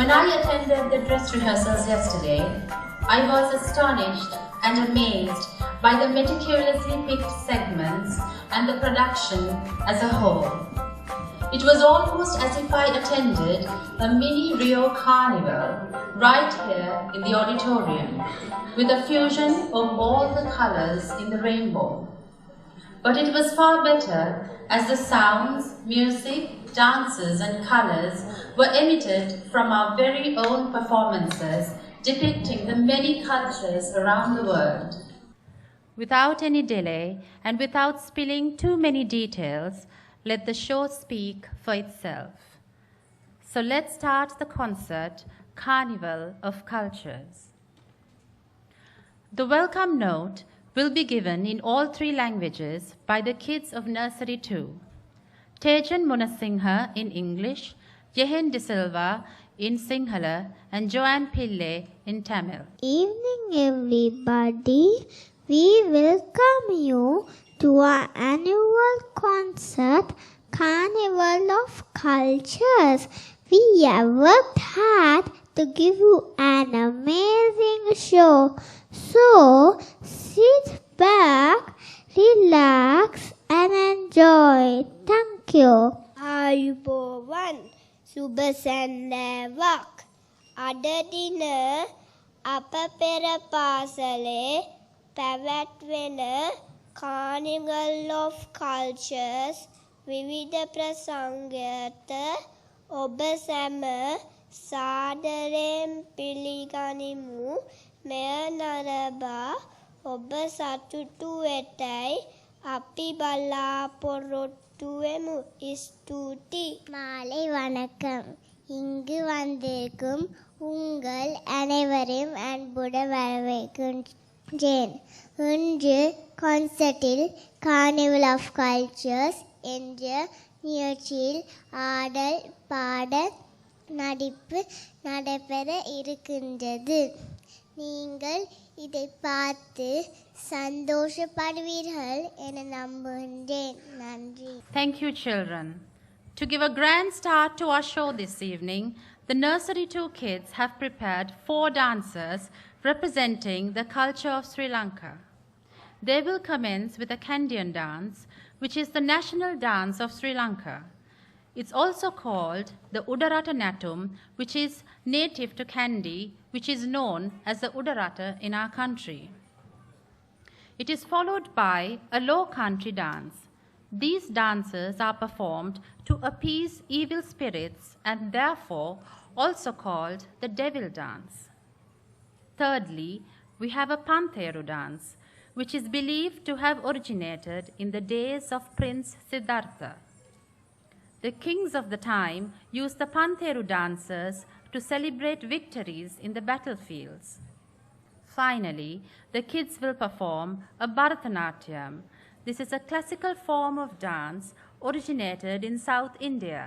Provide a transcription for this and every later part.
When I attended the dress rehearsals yesterday, I was astonished and amazed by the meticulously picked segments and the production as a whole. It was almost as if I attended a mini Rio Carnival right here in the auditorium, with a fusion of all the colors in the rainbow. But it was far better as the sounds, music, dances and colors were emitted from our very own performances depicting the many cultures around the world. Without any delay and without spilling too many details, let the show speak for itself. So let's start the concert, Carnival of Cultures. The welcome note will be given in all 3 languages by the kids of Nursery 2. Tejan Munasinghe in English, Yehen De Silva in Sinhala and Joanne Pillay in Tamil. Evening everybody, we welcome you to our annual concert, Carnival of Cultures. We have worked hard to give you an amazing show. So, sit back, relax and enjoy. Thank you. ආයුබෝවන් සුබ සැන්දෑවක් අද දින අප පෙර පාසලේ පැවැත්වෙන Carnival of Cultures විවිධ ප්‍රසංගයට ඔබ සැම සාදරයෙන් පිළිගනිමු. මෙය නරඹා ඔබ සතුටු වෙතැයි අපි බලාපොරොත්තු වෙමු. ස්තුති. மாலை வணக்கம். இங்கு வந்திருக்கும் உங்கள் அனைவரையும் அன்புடன் வரவேற்கின்றேன். இன்று கான்சர்ட்டில் கார்னிவல் ஆஃப் கல்ச்சர்ஸ் என்ற நிகழ்ச்சியில் ஆடல், பாடல், நடிப்பு நடைபெற இருக்கின்றது. நீங்கள் இதை பார்த்து சந்தோஷப்படுவீர்கள் என நம்புகின்றேன். நன்றி. Thank you, children. To give a grand start to our show this evening, the Nursery 2 kids have prepared 4 dancers representing the culture of Sri Lanka. They will commence with a Kandyan dance, which is the national dance of Sri Lanka. It's also called the Udarata Natum, which is native to Kandy, which is known as the Udarata in our country. It is followed by a low country dance. These dances are performed to appease evil spirits and therefore also called the devil dance. Thirdly, we have a Pantheru dance, which is believed to have originated in the days of Prince Siddhartha. The kings of the time used the Pantheru dancers to celebrate victories in the battlefields. Finally, the kids will perform a Bharatanatyam. This is a classical form of dance originated in South India.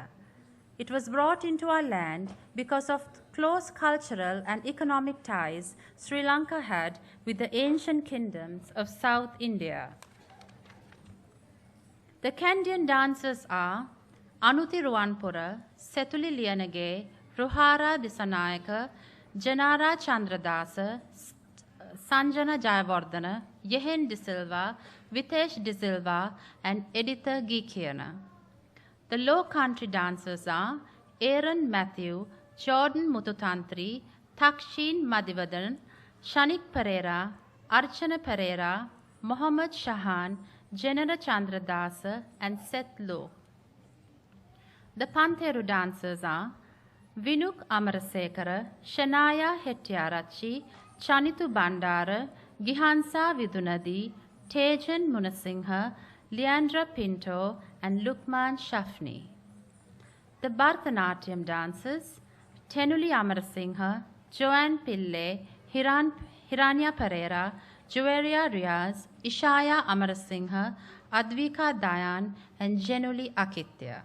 It was brought into our land because of close cultural and economic ties Sri Lanka had with the ancient kingdoms of South India. The Kandyan dancers are Anuti Ruwanpura, Setuli Liyanage, Ruhara Disanayaka, Janara Chandradasa, Sanjana Jayawardena, Yehen De Silva, Vitesh De Silva, and Editha Gikiana. The low country dancers are Aaron Matthew, Jordan Mututantri, Takshin Madhivadan, Shanik Pereira, Archana Pereira, Mohammad Shahan, Janara Chandradasa, and Seth Loh. The Pantheru dancers are Vinuk Amarasekara, Shanaya Hettiarachi, Chanitu Bandara, Gihansa Vidunadi, Tejan Munasinghe, Leandra Pinto, and Lukman Shafni. The Bharatanatyam dancers, Tenuli Amarasinghe, Joanne Pillay, Hiranya Pereira, Joeria Riaz, Ishaya Amarasinghe, Advika Dayan, and Jenuli Akitya.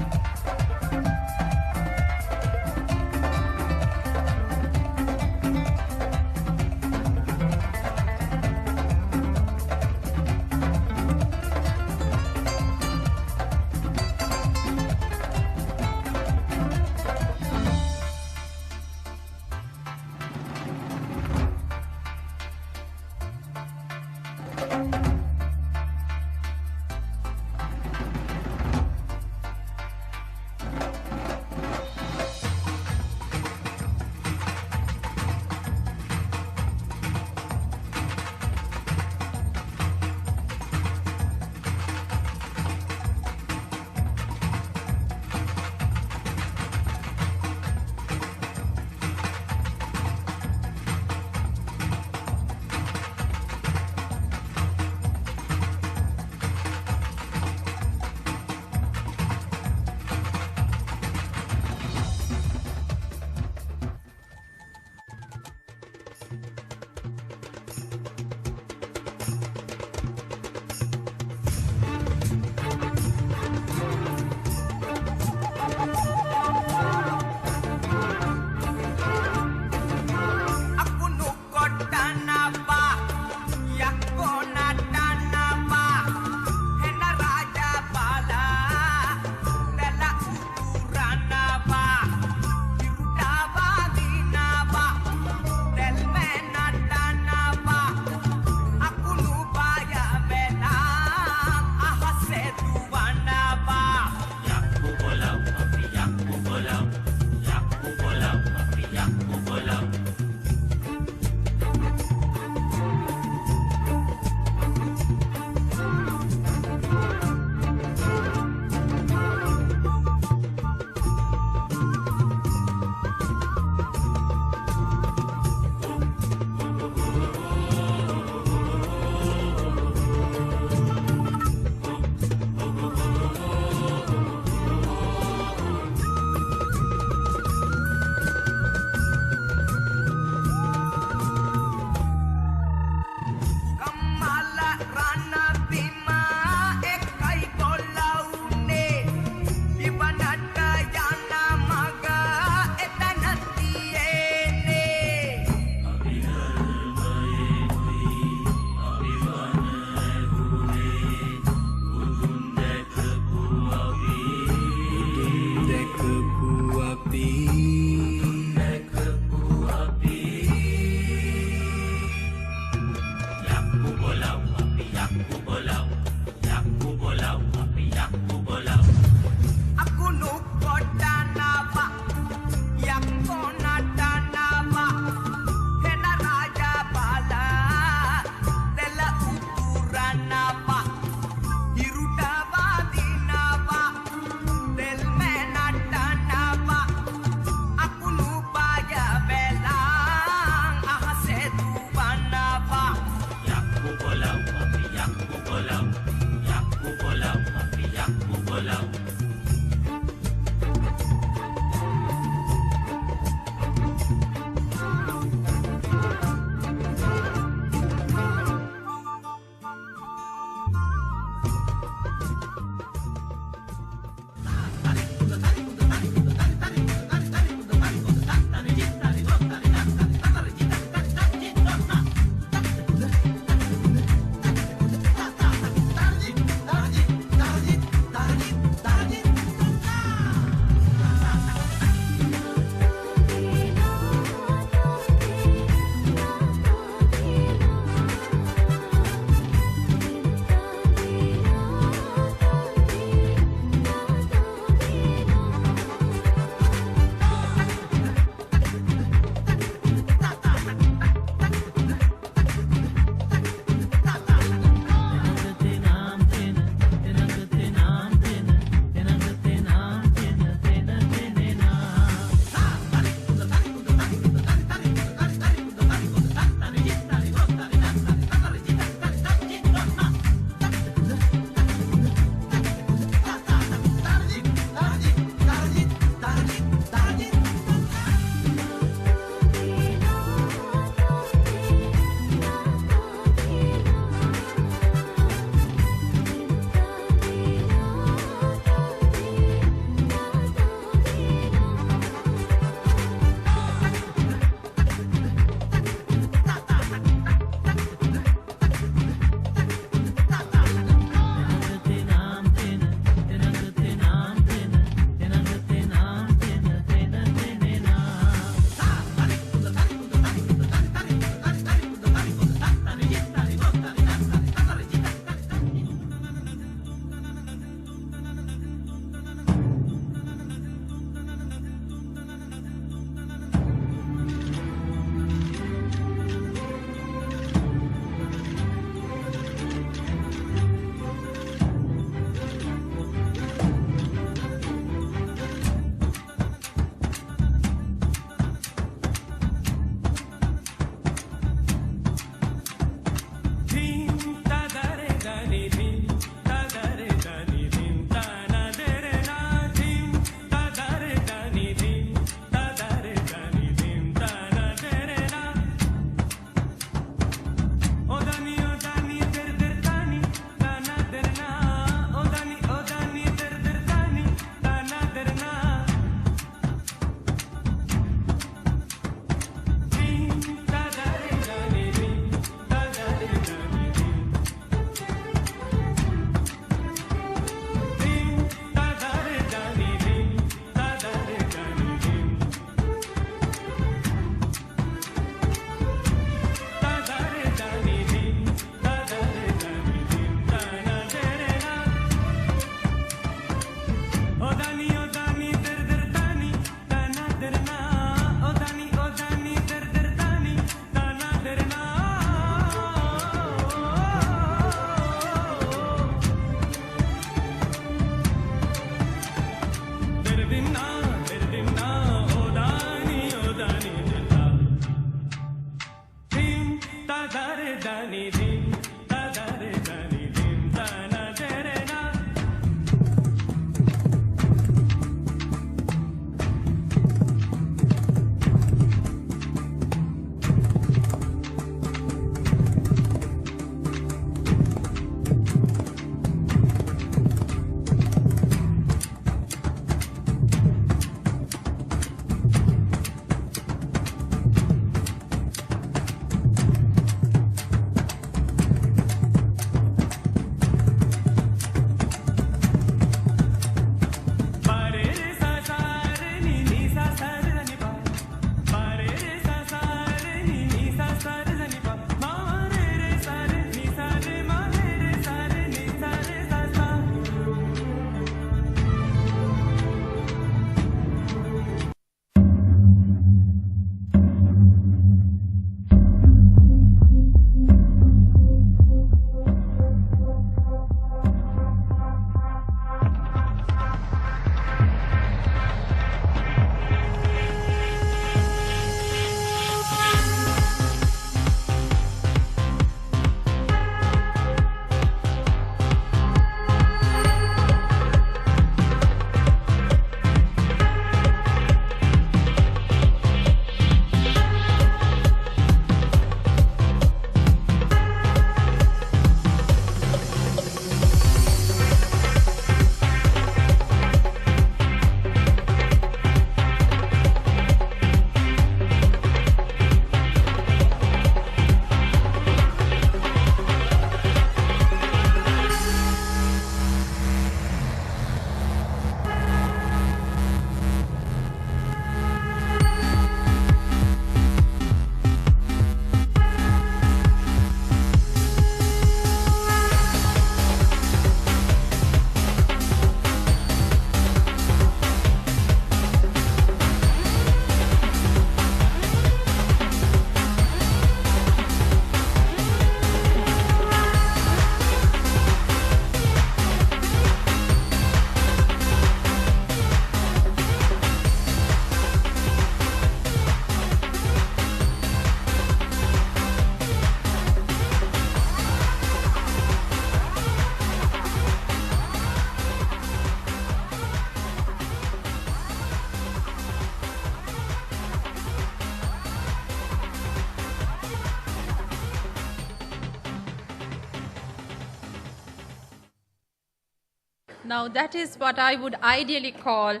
Now that is what I would ideally call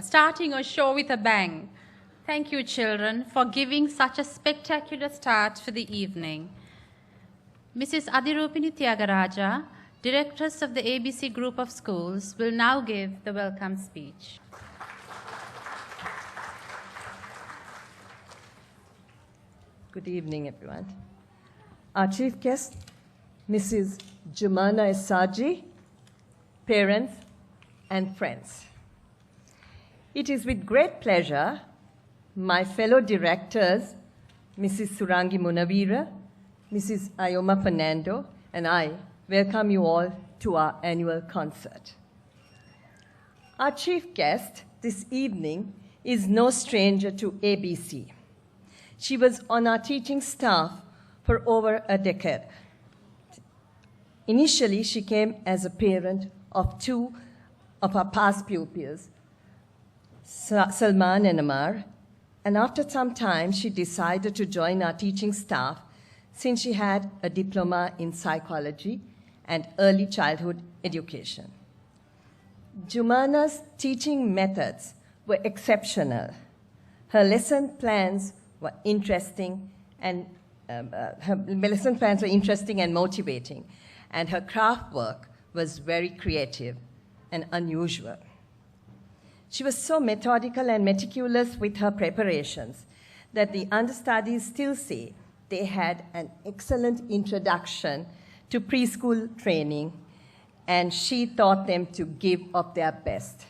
starting a show with a bang. Thank you, children, for giving such a spectacular start to the evening. Mrs. Adirupini Tyagaraja, Directress of the ABC Group of Schools, will now give the welcome speech. Good evening, everyone. Our chief guest, Mrs. Jumana Isaji, parents and friends. It is with great pleasure my fellow directors, Mrs. Surangi Munavira, Mrs. Ayoma Fernando, and I welcome you all to our annual concert. Our chief guest this evening is no stranger to ABC. She was on our teaching staff for over a decade. Initially, she came as a parent of two of our past pupils, Salman and Amar, and after some time, she decided to join our teaching staff since she had a diploma in psychology and early childhood education. Jumana's teaching methods were exceptional. Her lesson plans were interesting and motivating, and her craft work was very creative and unusual. She was so methodical and meticulous with her preparations that the understudies still say they had an excellent introduction to preschool training, and she taught them to give of their best.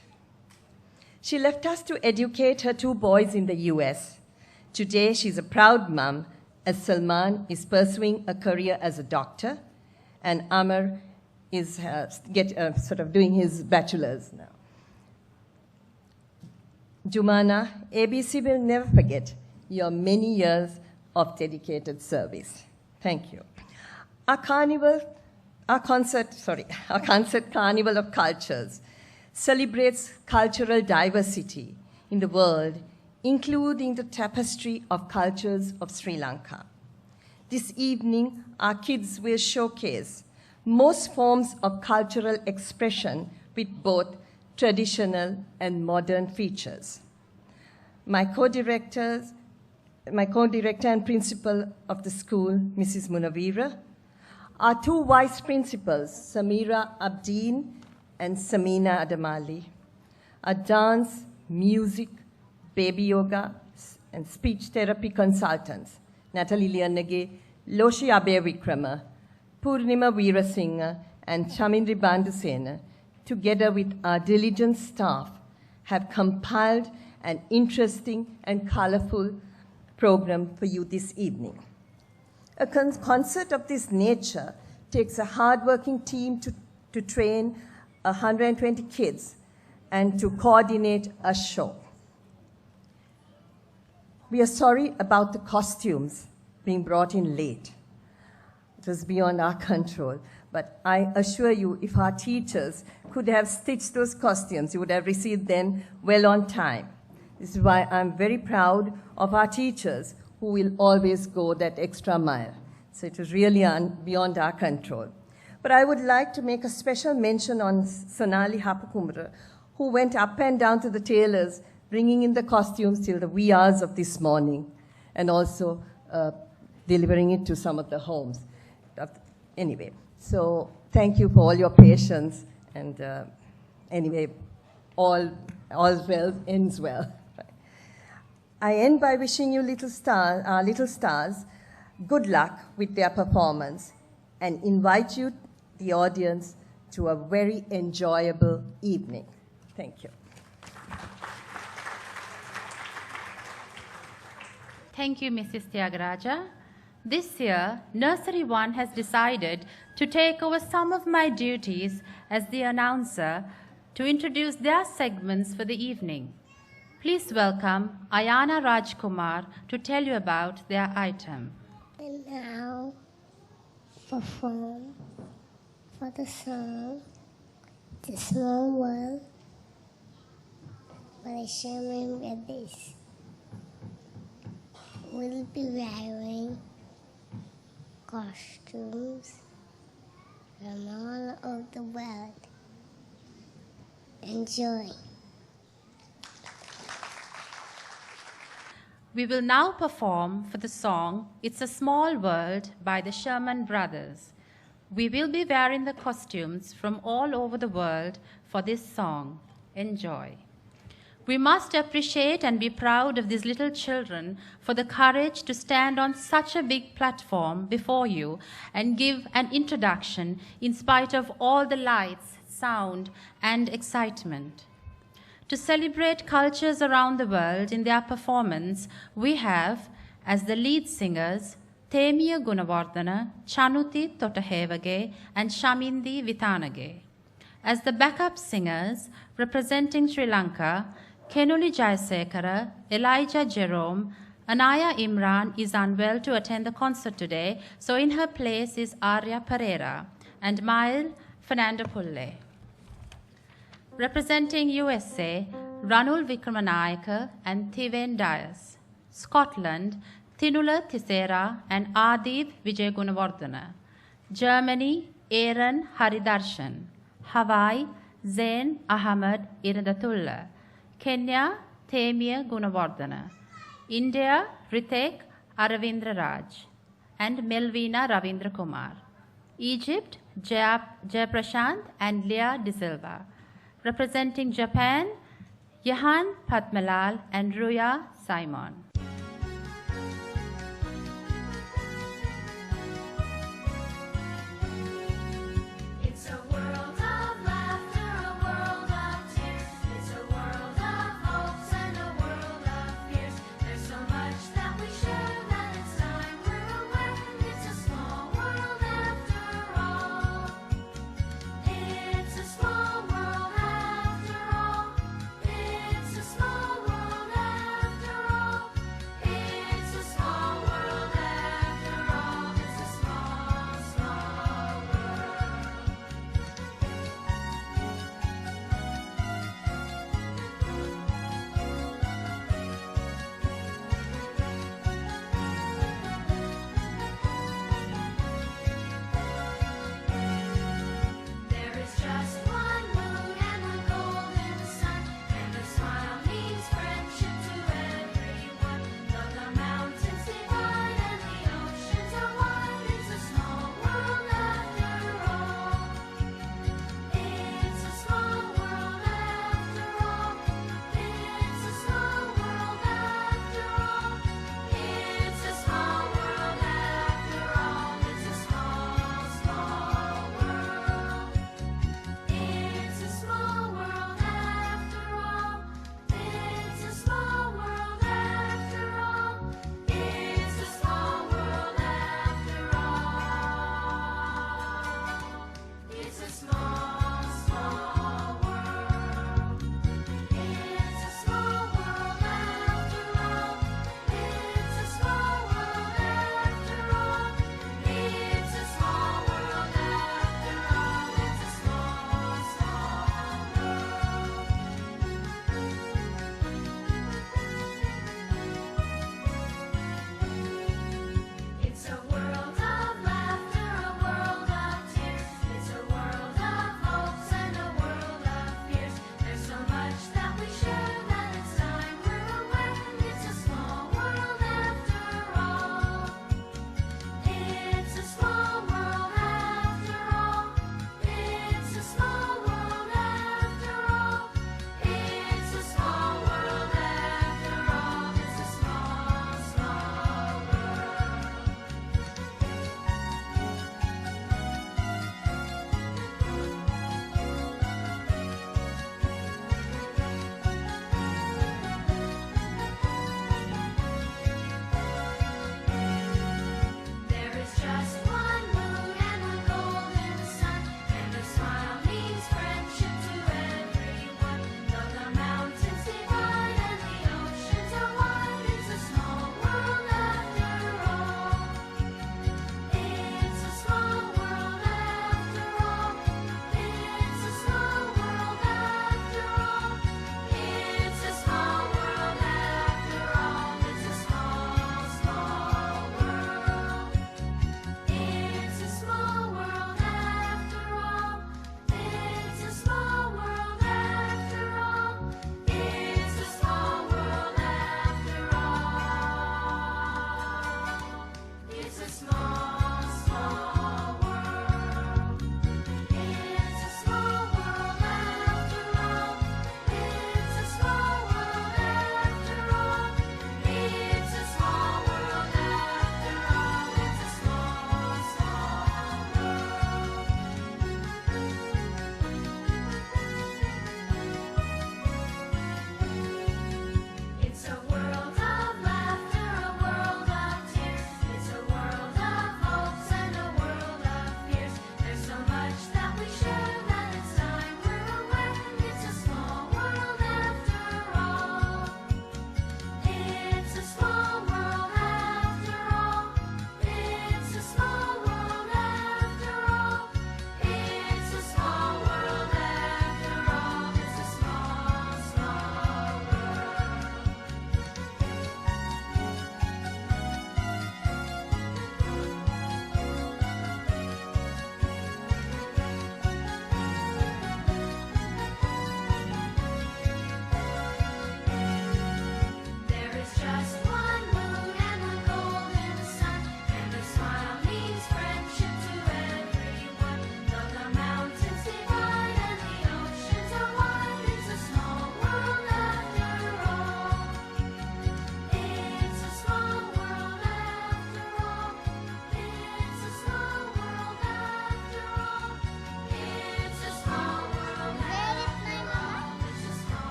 She left us to educate her two boys in the US. Today, she's a proud mom, as Salman is pursuing a career as a doctor, and Amar is doing his bachelor's now. Jumana, ABC will never forget your many years of dedicated service. Thank you. Our concert Carnival of Cultures celebrates cultural diversity in the world, including the tapestry of cultures of Sri Lanka. This evening, our kids will showcase most forms of cultural expression with both traditional and modern features. My co-director and principal of the school, Mrs. Munavira, our two vice principals, Samira Abdeen and Samina Adamali, our dance, music, baby yoga, and speech therapy consultants, Natalie Lianage, Loshi Abe Vikrama, Purnima Veerasinghe, and Chamindri Bandusena, together with our diligent staff, have compiled an interesting and colorful program for you this evening. A concert of this nature takes a hardworking team to train 120 kids and to coordinate a show. We are sorry about the costumes being brought in late. It was beyond our control. But I assure you, if our teachers could have stitched those costumes, you would have received them well on time. This is why I'm very proud of our teachers who will always go that extra mile. So it was really beyond our control. But I would like to make a special mention on Sonali Hapakumra, who went up and down to the tailors, bringing in the costumes till the wee hours of this morning, and also delivering it to some of the homes. Anyway. So thank you for all your patience, and anyway, all well ends well. I end by wishing you our little stars, good luck with their performance, and invite you, the audience, to a very enjoyable evening. Thank you. Thank you, Mrs. Tyagaraja. This year, Nursery 1 has decided to take over some of my duties as the announcer to introduce their segments for the evening. Please welcome Ayana Rajkumar to tell you about their item. And now, perform for the song, The Small World, by Shaman Babies. We'll be wearing costumes from all over the world. Enjoy. We will now perform for the song It's a Small World by the Sherman Brothers. We will be wearing the costumes from all over the world for this song. Enjoy. We must appreciate and be proud of these little children for the courage to stand on such a big platform before you and give an introduction in spite of all the lights, sound, and excitement. To celebrate cultures around the world in their performance, we have, as the lead singers, Themiya Gunawardena, Chanuti Totahevage, and Shamindi Vithanage. As the backup singers, representing Sri Lanka, Kenuli Jayasekara, Elijah Jerome, Anaya Imran is unwell to attend the concert today, so in her place is Arya Pereira, and Mail Fernando Pulle. Representing USA, Ranul Vikramanayaka and Thiven Dias. Scotland, Tinula Thisera and Adib Vijayagunawardena. Germany, Aaron Haridarshan. Hawaii, Zain Ahmed Iradatulla. Kenya, Themiya Gunawardena. India, Ritek Aravindra Raj. And Melvina Ravindra Kumar. Egypt, Jayaprashant and Leah De Silva. Representing Japan, Yahan Patmalal and Ruya Simon. It's a world of laughter, a world of tears. It's a world of hopes and a world of fears. There's so much that we share that it's time we're aware. It's a small world after all. It's a small world after all. It's a small world.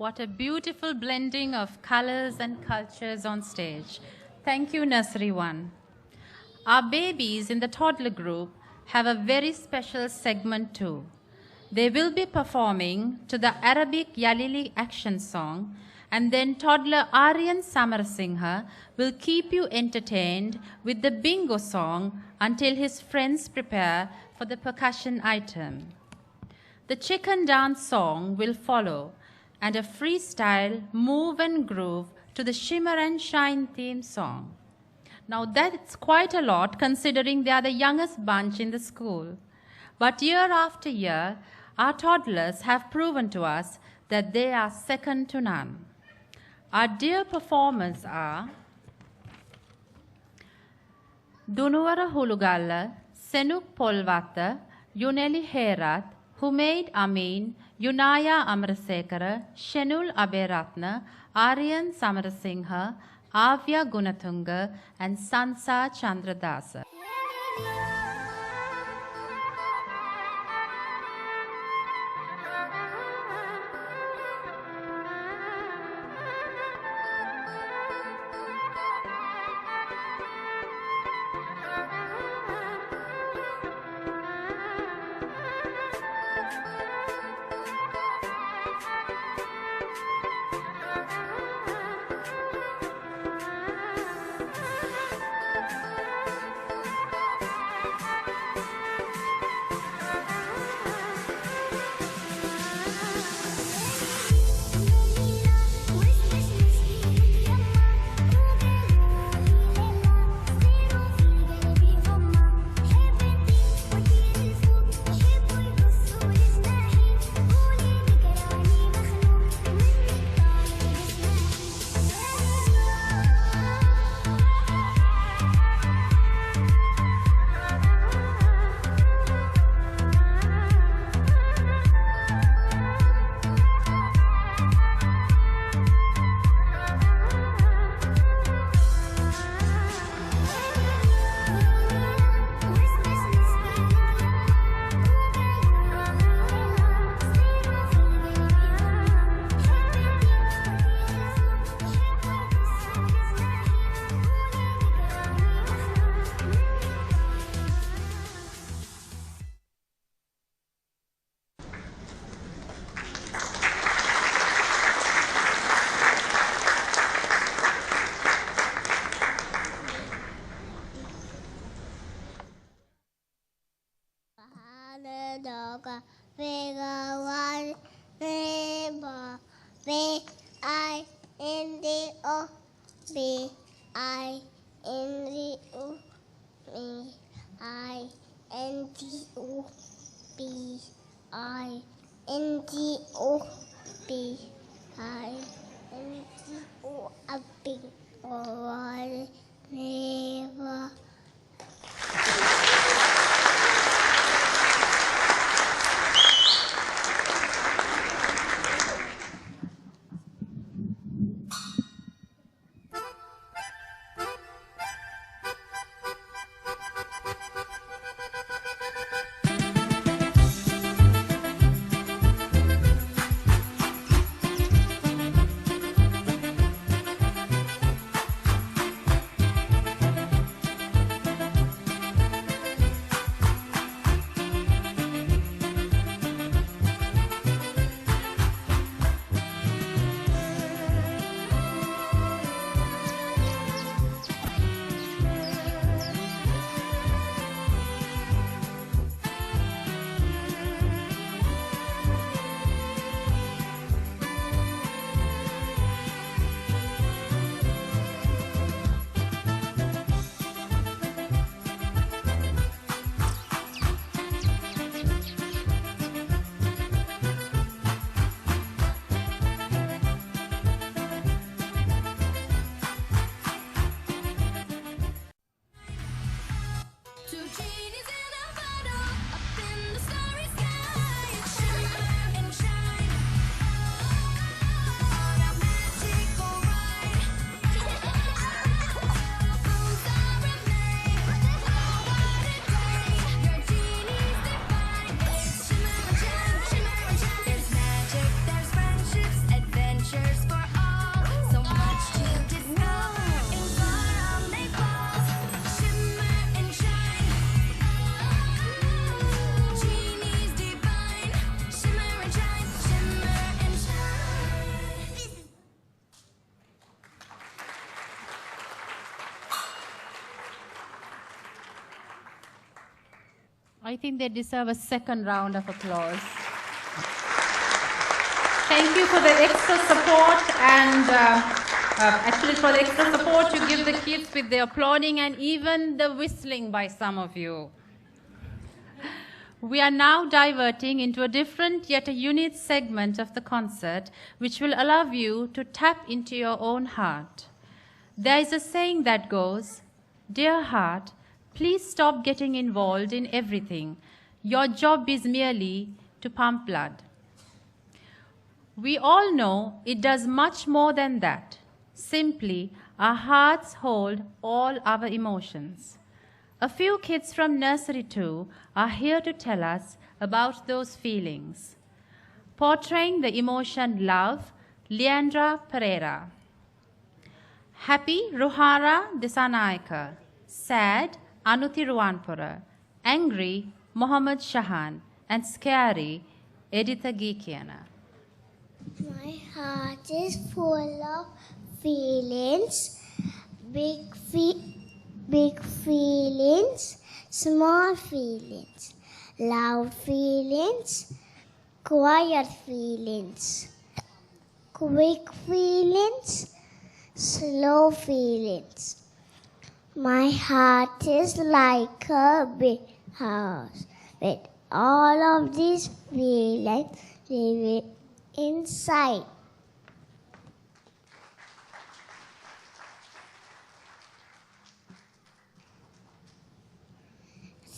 What a beautiful blending of colors and cultures on stage. Thank you, Nursery 1. Our babies in the toddler group have a very special segment too. They will be performing to the Arabic Yalili action song, and then toddler Aryan Samarasinghe will keep you entertained with the bingo song until his friends prepare for the percussion item. The chicken dance song will follow, and a freestyle move and groove to the Shimmer and Shine theme song. Now that's quite a lot considering they are the youngest bunch in the school. But year after year, our toddlers have proven to us that they are second to none. Our dear performers are Dunuwara Hulugalla, Senuk Polwata, Yuneli Herat, Humaid Amin, Yunaya Amrasekara, Shenul Aberatna, Aryan Samarasinghe, Avya Gunatunga, and Sansa Chandradasa. Doga Vega one neighbor V-I-N-D-O B-I-N-D-O B-I-N-D-O B-I-N-D-O B-I-N-D-O a big one neighbor. I think they deserve a second round of applause. Thank you for the extra support and actually for the extra support you give the kids with the applauding and even the whistling by some of you. We are now diverting into a different yet a unique segment of the concert which will allow you to tap into your own heart. There is a saying that goes, "Dear heart, please stop getting involved in everything. Your job is merely to pump blood." We all know it does much more than that. Simply, our hearts hold all our emotions. A few kids from Nursery 2 are here to tell us about those feelings. Portraying the emotion love, Leandra Pereira. Happy, Ruhara Disanaika. Sad, Anuti Ruanpura. Angry, Mohammed Shahan. And scary, Editha Gikiana. My heart is full of feelings, big feelings, small feelings, loud feelings, quiet feelings, quick feelings, slow feelings. My heart is like a big house with all of these feelings living inside.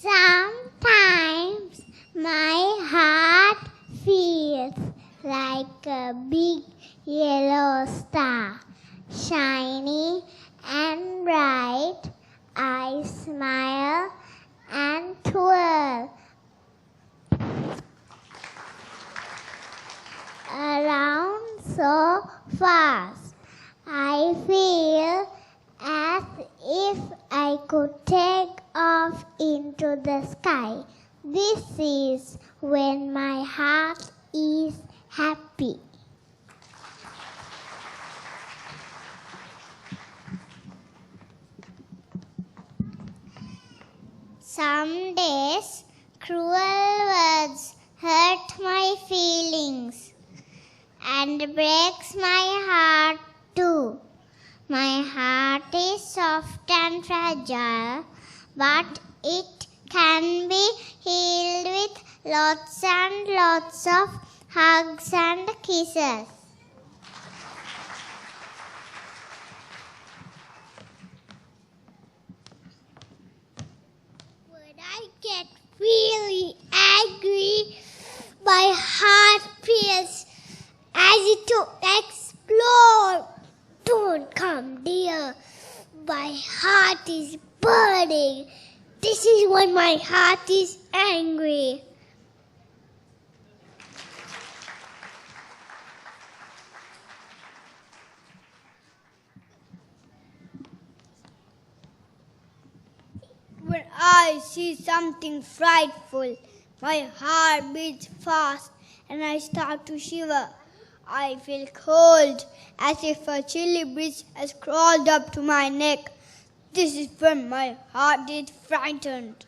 Sometimes my heart feels like a big yellow star, shiny and bright. I smile and twirl around so fast. I feel as if I could take off into the sky. This is when my heart is happy. Some days, cruel words hurt my feelings and breaks my heart too. My heart is soft and fragile, but it can be healed with lots and lots of hugs and kisses. When I get really angry, my heart feels as it to explode. Don't come near. My heart is burning. This is when my heart is angry. When I see something frightful, my heart beats fast and I start to shiver. I feel cold, as if a chilly breeze has crawled up to my neck. This is when my heart is frightened.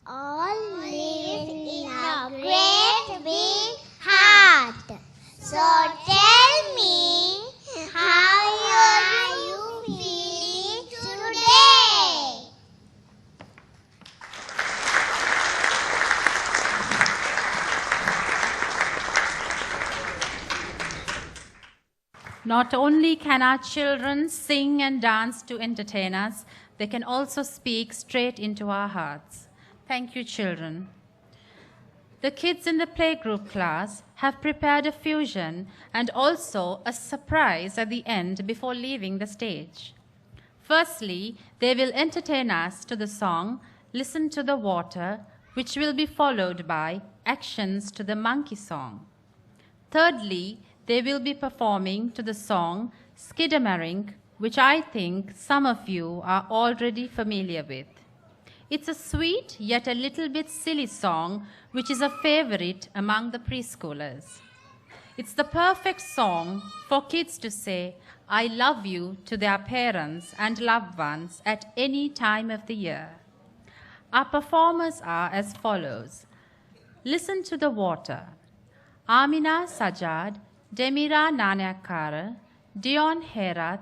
All live in a great big heart. So tell me, how are you feeling today? Not only can our children sing and dance to entertain us, they can also speak straight into our hearts. Thank you, children. The kids in the playgroup class have prepared a fusion and also a surprise at the end before leaving the stage. Firstly, they will entertain us to the song Listen to the Water, which will be followed by actions to the monkey song. Thirdly, they will be performing to the song Skidamarink, which I think some of you are already familiar with. It's a sweet yet a little bit silly song which is a favorite among the preschoolers. It's the perfect song for kids to say, I love you to their parents and loved ones at any time of the year. Our performers are as follows. Listen to the Water. Amina Sajad, Demira Nanayakkara, Dion Herat,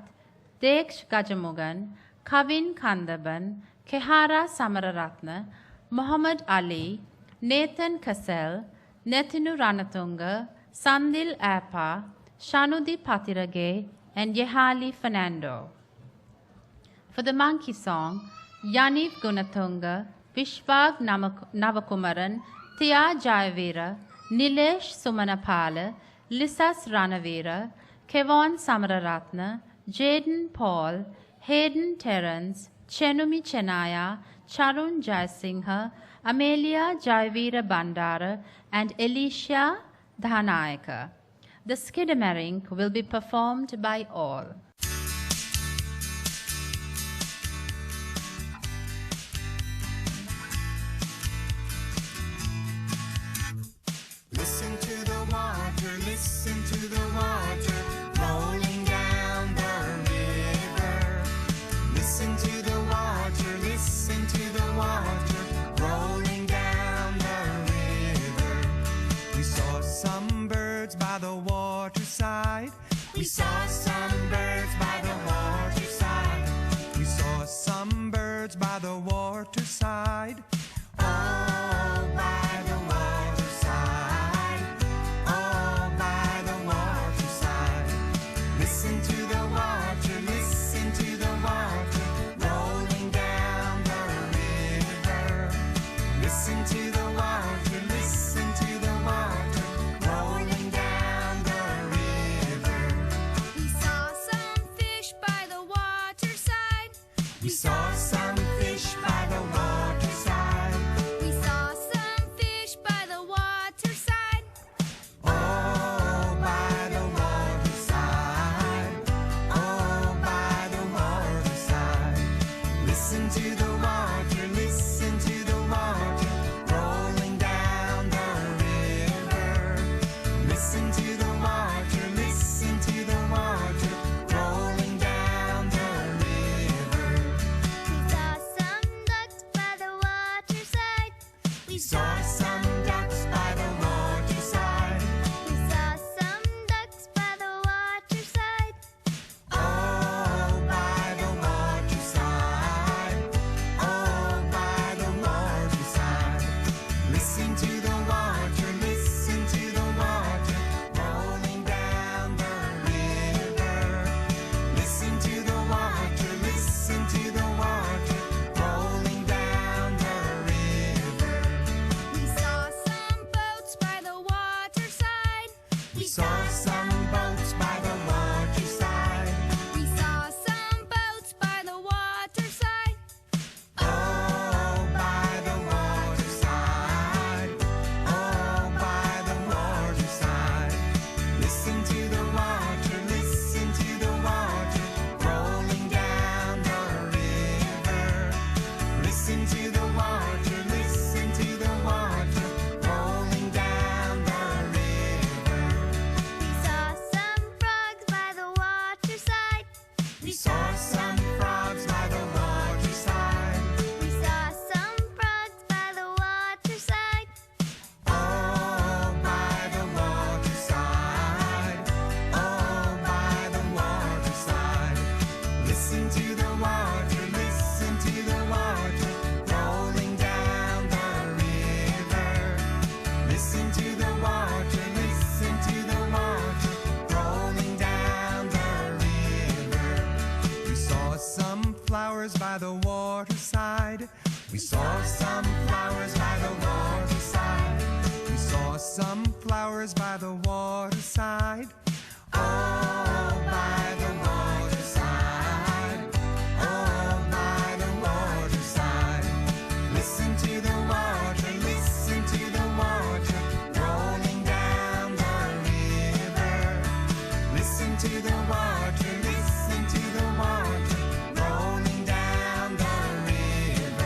Deksh Gajamugan, Kavin Kandaban, Kehara Samararatna, Muhammad Ali, Nathan Kassel, Netinu Ranatunga, Sandil Appa, Shanudi Patirage, and Yehali Fernando. For the monkey song, Yaniv Gunatunga, Vishwag Navakumaran, Tia Jayavira, Nilesh Sumanapala, Lissas Ranavira, Kevon Samararatna, Jaden Paul, Hayden Terrence, Chenumi Chenaya, Charun Jaisingha, Amelia Jayavira Bandara, and Alicia Dhanayaka. The Skidamarink will be performed by all. Listen to the water rolling down the river. Listen to the water rolling down the river. We saw some birds by the waterside. We saw some birds by the waterside. We saw some birds by the waterside. Oh, by the waterside. Oh, by the waterside. Listen to the water rolling down the river. Listen to the water rolling down the river. We saw some fish by the waterside. We saw some fish by the waterside. We saw some fish by the waterside. Oh, by the waterside. Oh, by the waterside. Listen to the water rolling down the river. Listen to the water rolling down the river. We saw some ducks by the waterside. We saw some ducks by the waterside. We saw some ducks by the waterside. Oh, by the waterside. Oh, by the waterside. Listen to the water rolling down the river. Listen to the water rolling down the river. We saw some boats by the waterside. We saw some boats by the waterside. We saw some boats by the waterside. Oh, by the waterside. Oh, by the waterside. Listen to the water rolling down the river. Listen to the water rolling down the river. We saw some frogs by the waterside. We saw some frogs by the waterside. We saw some frogs by the waterside. Oh, by the waterside. Oh, by the waterside. Listen to the water rolling down the river. Listen to the water rolling down the river. We saw some flowers by the waterside. We saw some flowers by the waterside. We saw some flowers by the waterside. Oh, by the waterside. Oh, by the waterside. Listen to the water rolling down the river. Listen to the water rolling down the river.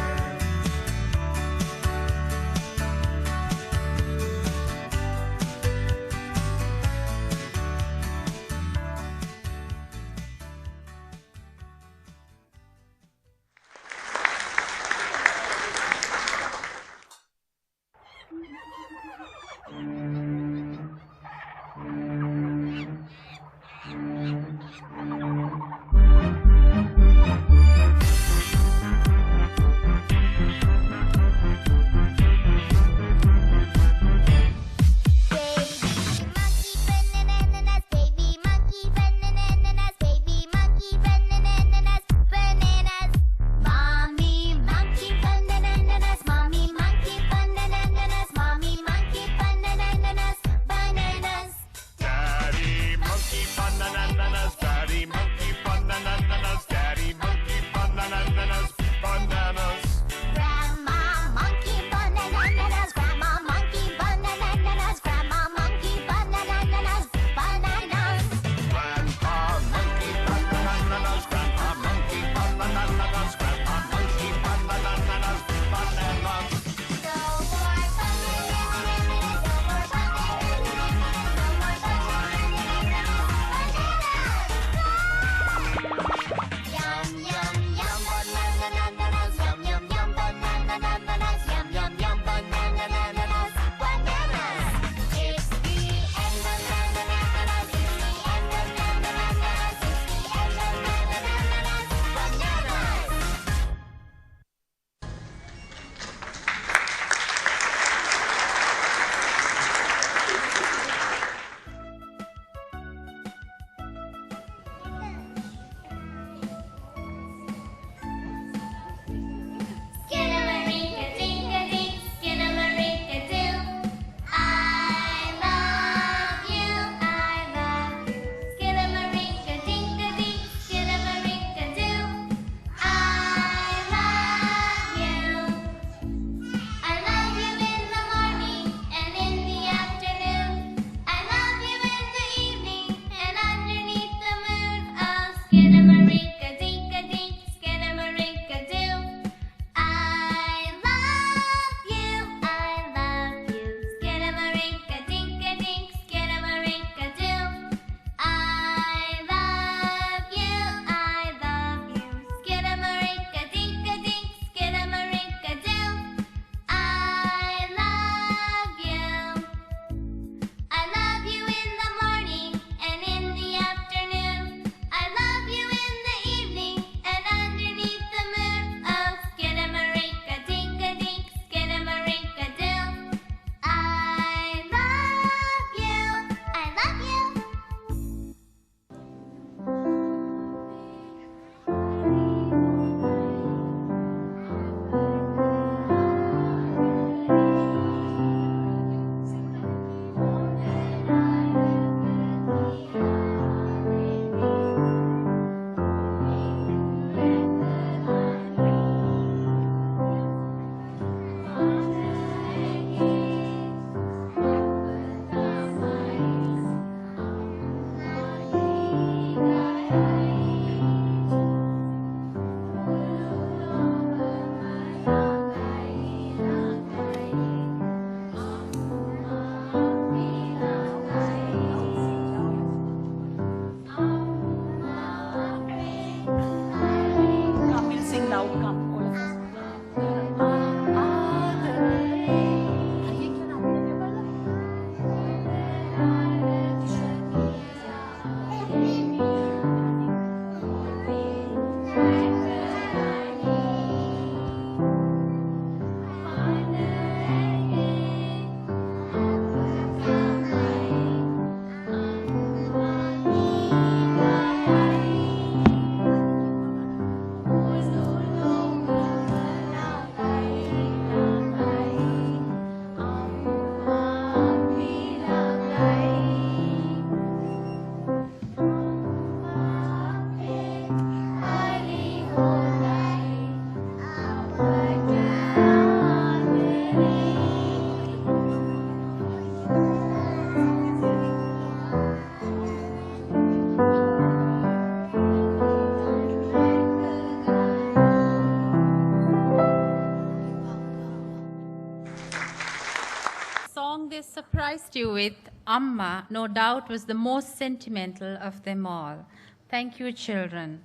surprised you with Amma, no doubt was the most sentimental of them all. Thank you, children.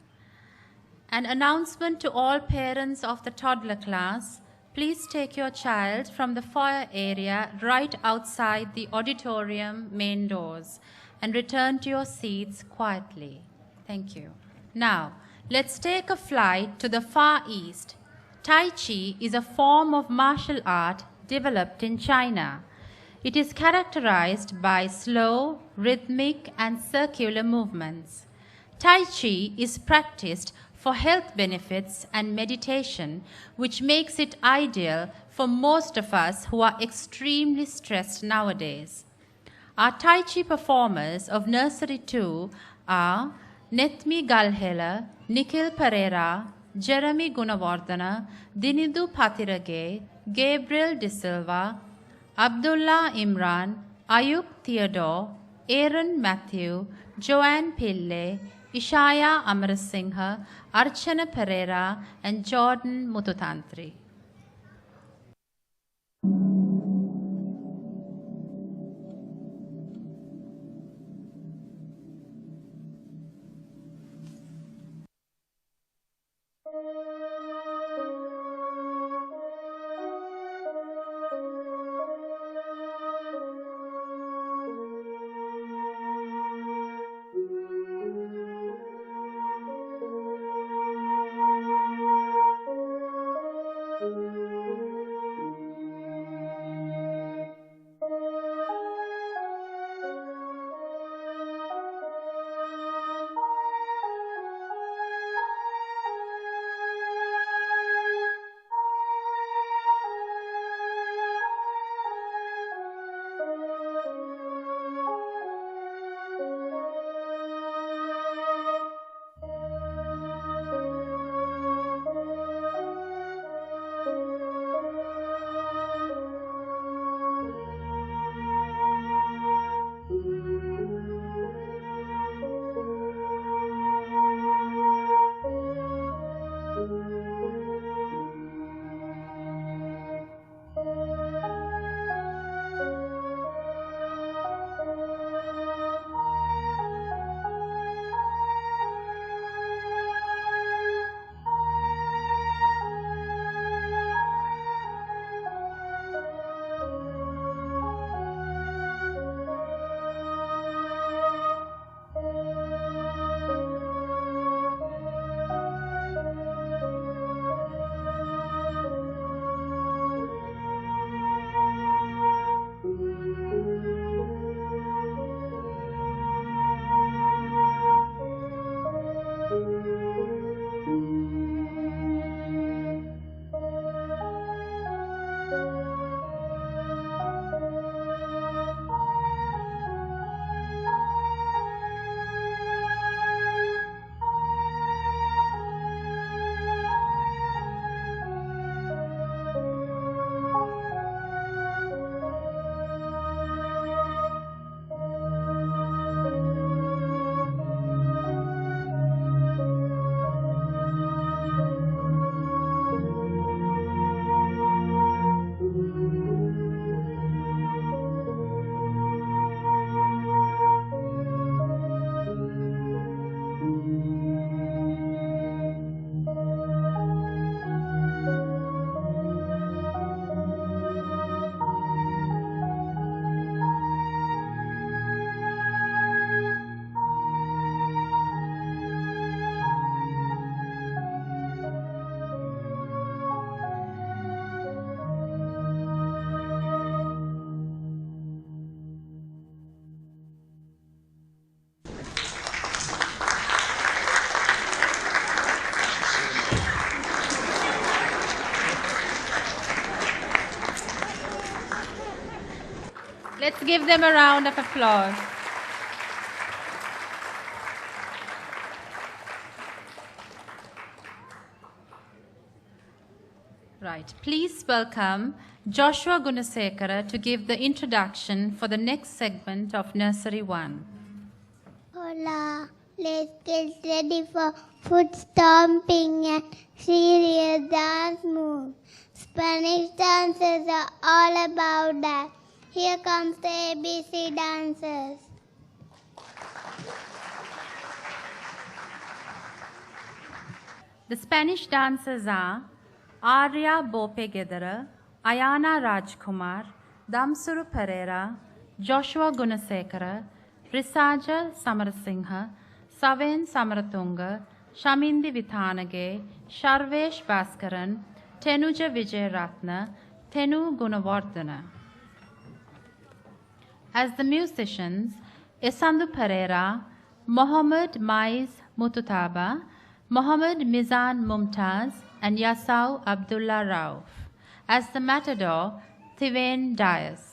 An announcement to all parents of the toddler class. Please take your child from the foyer area right outside the auditorium main doors and return to your seats quietly. Thank you. Now, let's take a flight to the Far East. Tai Chi is a form of martial art developed in China. It is characterized by slow, rhythmic, and circular movements. Tai Chi is practiced for health benefits and meditation, which makes it ideal for most of us who are extremely stressed nowadays. Our Tai Chi performers of Nursery 2 are Nethmi Galhela, Nikhil Pereira, Jeremy Gunawardana, Dinidu Patirage, Gabriel De Silva, Abdullah Imran, Ayub Theodore, Aaron Matthew, Joanne Pille, Ishaya Amarasinghe, Archana Pereira, and Jordan Mututantri. Let's give them a round of applause. Right, please welcome Joshua Gunasekara to give the introduction for the next segment of Nursery 1. Hola, let's get ready for foot stomping and serious dance moves. Spanish dances are all about that. Here comes the ABC dancers. The Spanish dancers are Arya Bopegedara, Ayana Rajkumar, Damsuru Pereira, Joshua Gunasekara, Risaja Samarasingha, Saven Samaratunga, Shamindi Vithanage, Sharvesh Bhaskaran, Tenuja Vijayaratna, Tenu Gunavardhana. As the musicians, Isandu Pereira, Mohammed Maiz Mututaba, Mohammed Mizan Mumtaz, and Yasau Abdullah Rauf. As the matador, Thivain Dias.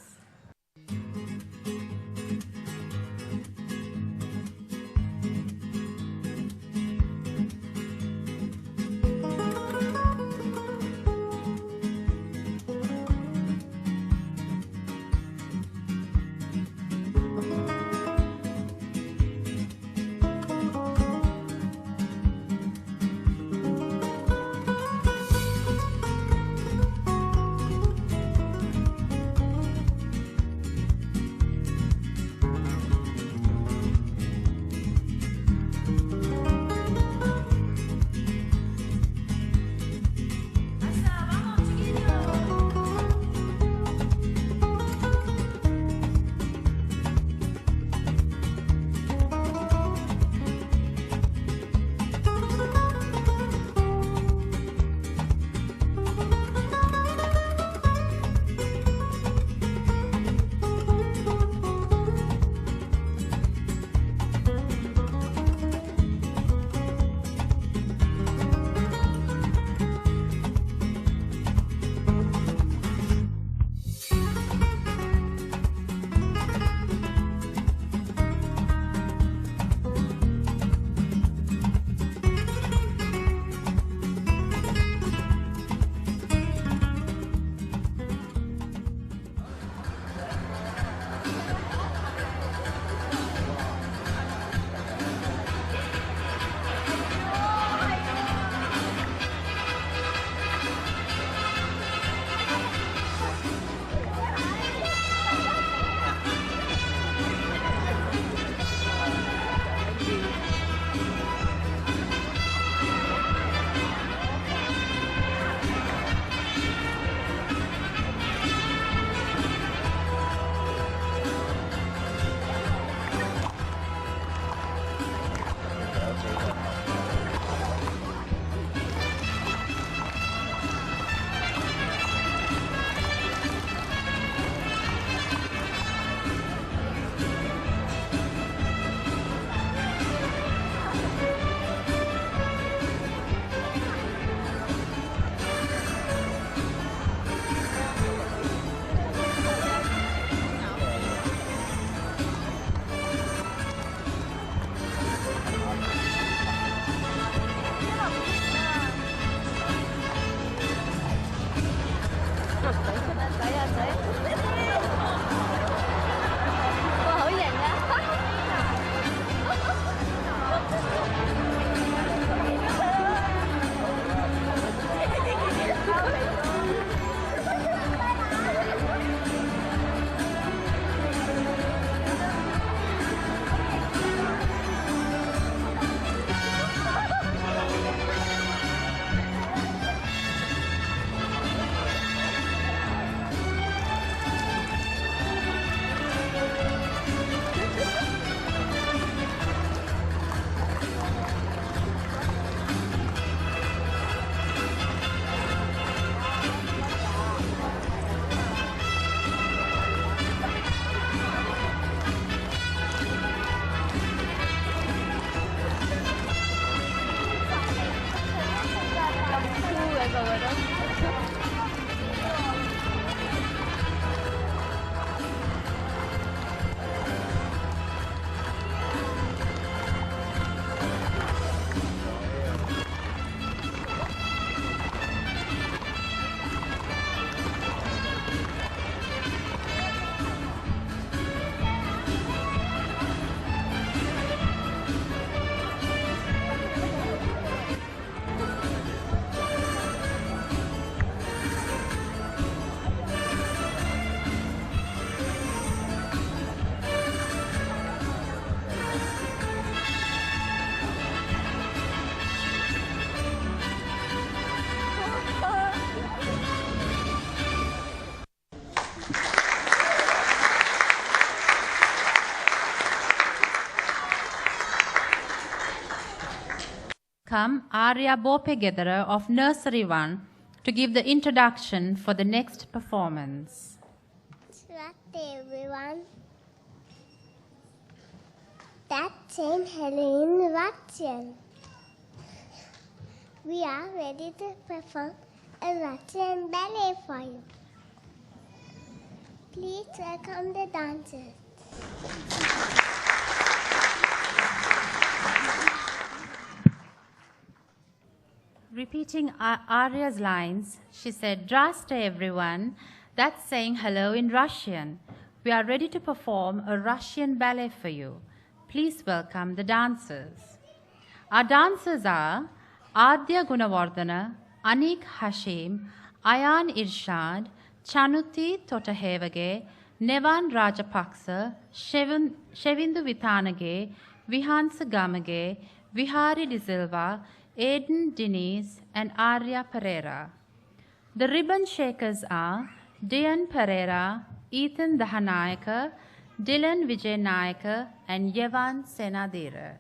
welcome Arya Bopegedara of Nursery 1 to give the introduction for the next performance. Namaste everyone. That's saying hello in Russian. We are ready to perform a Russian ballet for you. Please welcome the dancers. Repeating Arya's lines, she said, "Zdraste everyone." That's saying hello in Russian. We are ready to perform a Russian ballet for you. Please welcome the dancers. Our dancers are Adya Gunawardana, Anik Hashim, Ayan Irshad, Chanuti Totahevage, Nevan Rajapaksa, Shevindu Vitanage, Vihansa Gamage, Vihari De Silva, Aiden Diniz, and Arya Pereira. The ribbon shakers are Dian Pereira, Ethan Dahanayaka, Dylan Vijay Nayaka, and Yevan Senadira.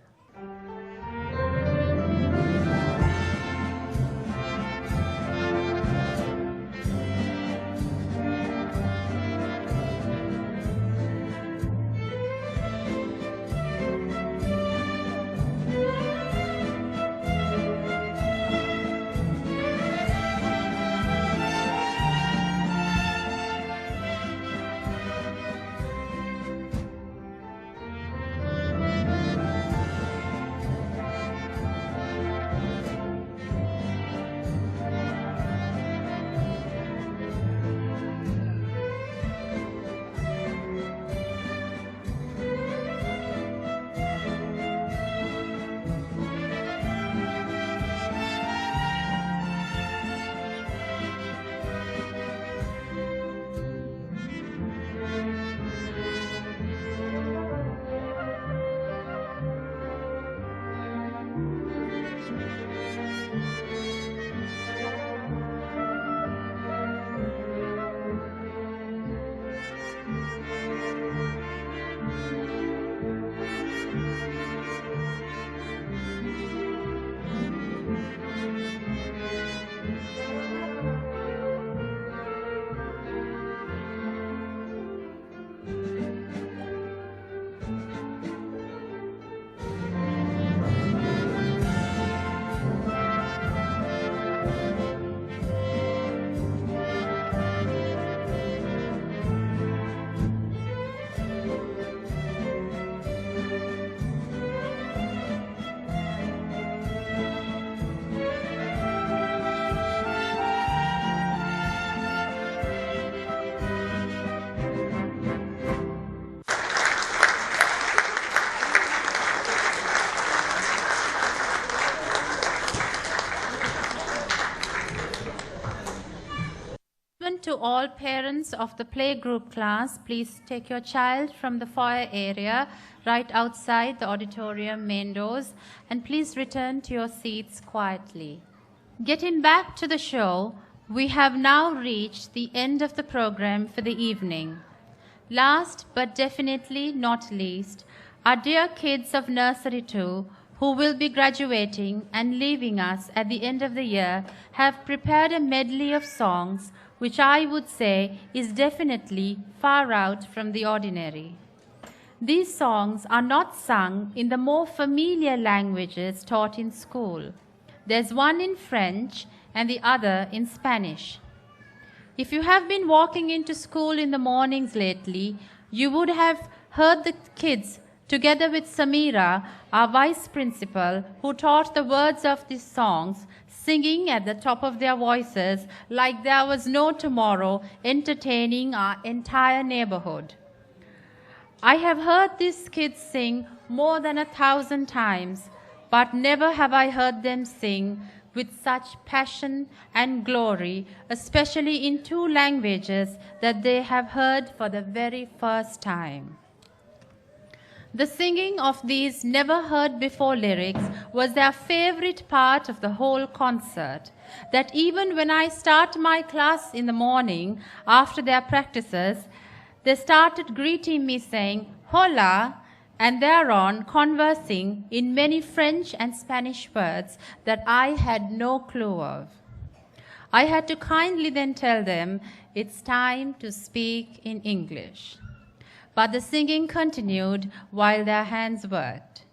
To all parents of the playgroup class, please take your child from the foyer area right outside the auditorium main doors, and please return to your seats quietly. Getting back to the show, we have now reached the end of the program for the evening. Last but definitely not least, our dear kids of Nursery 2, who will be graduating and leaving us at the end of the year, have prepared a medley of songs which I would say is definitely far out from the ordinary. These songs are not sung in the more familiar languages taught in school. There's one in French and the other in Spanish. If you have been walking into school in the mornings lately, you would have heard the kids, together with Samira, our vice principal, who taught the words of these songs, singing at the top of their voices like there was no tomorrow, entertaining our entire neighborhood. I have heard these kids sing more than 1,000 times, but never have I heard them sing with such passion and glory, especially in two languages that they have heard for the very first time. The singing of these never-heard-before lyrics was their favorite part of the whole concert, that even when I start my class in the morning after their practices, they started greeting me saying, "Hola," and thereon conversing in many French and Spanish words that I had no clue of. I had to kindly then tell them it's time to speak in English. But the singing continued while their hands worked.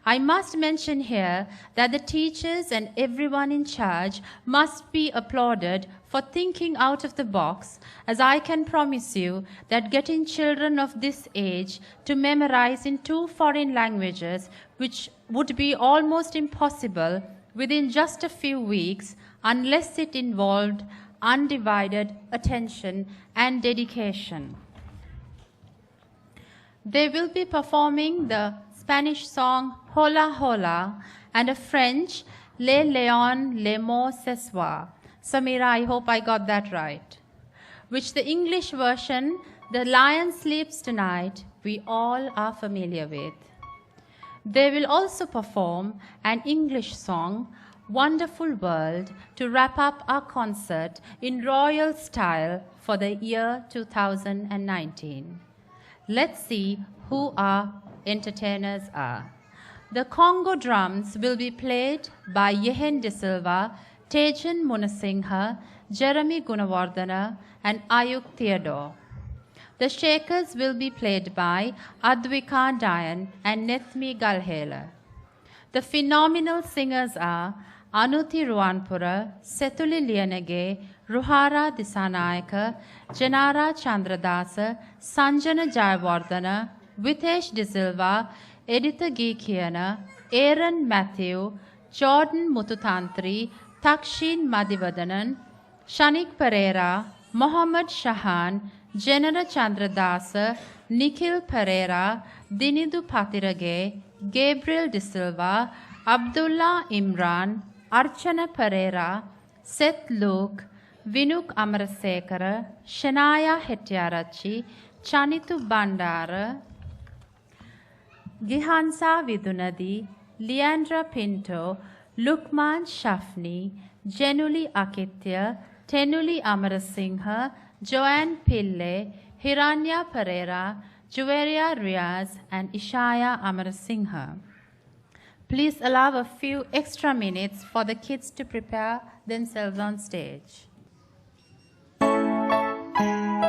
I must mention here that the teachers and everyone in charge must be applauded for thinking out of the box, as I can promise you that getting children of this age to memorize in 2 foreign languages, which would be almost impossible within just a few weeks, unless it involved undivided attention and dedication. They will be performing the Spanish song Hola Hola and a French Le Léon Le Mot Ce Soir. Samira, I hope I got that right. Which the English version, The Lion Sleeps Tonight, we all are familiar with. They will also perform an English song, Wonderful World, to wrap up our concert in royal style for the year 2019. Let's see who our entertainers are. The Congo drums will be played by Yehen De Silva, Tejan Munasinghe, Jeremy Gunawardana, and Ayuk Theodore. The shakers will be played by Advika Dayan and Nethmi Galhela. The phenomenal singers are Anuti Ruanpura, Setuli Lianege, Ruhara Disanayaka, Janara Chandradasa, Sanjana Jayawardana, Vitesh De Silva, Editha Geekiana, Aaron Matthew, Jordan Mututantri, Takshin Madhivadanan, Shanik Pereira, Mohammad Shahan, Janara Chandradasa, Nikhil Pereira, Dinidu Patirage, Gabriel De Silva, Abdullah Imran, Archana Pereira, Seth Luke, Vinuk Amarasekara, Shania Hettiarachi, Chanitu Bandara, Gihansa Vidunadi, Leandra Pinto, Lukman Shafni, Jenuli Akitya, Tenuli Amarasinghe, Joanne Pille, Hiranya Pereira, Juveria Riaz, and Ishaya Amarasinghe. Please allow a few extra minutes for the kids to prepare themselves on stage. Buenos días,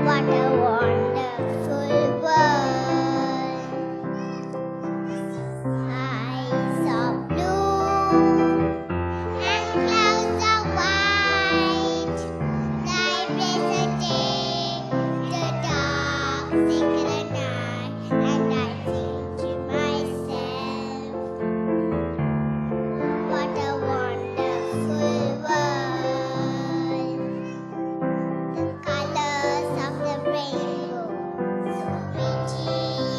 What a wonderful world. Skies are blue and clouds are white. Night is a day, the dark secret night, and I think to myself, what a wonderful world. The colors of the rainbow, so pretty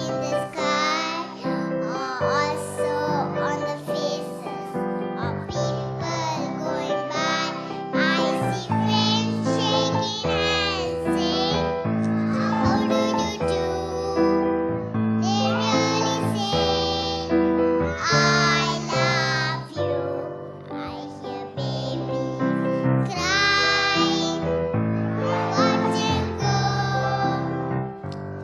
in the sky, are also on the faces of people going by. I see friends shaking hands, saying, how do you do? They really say, I love you. I hear babies cry. Watch them go.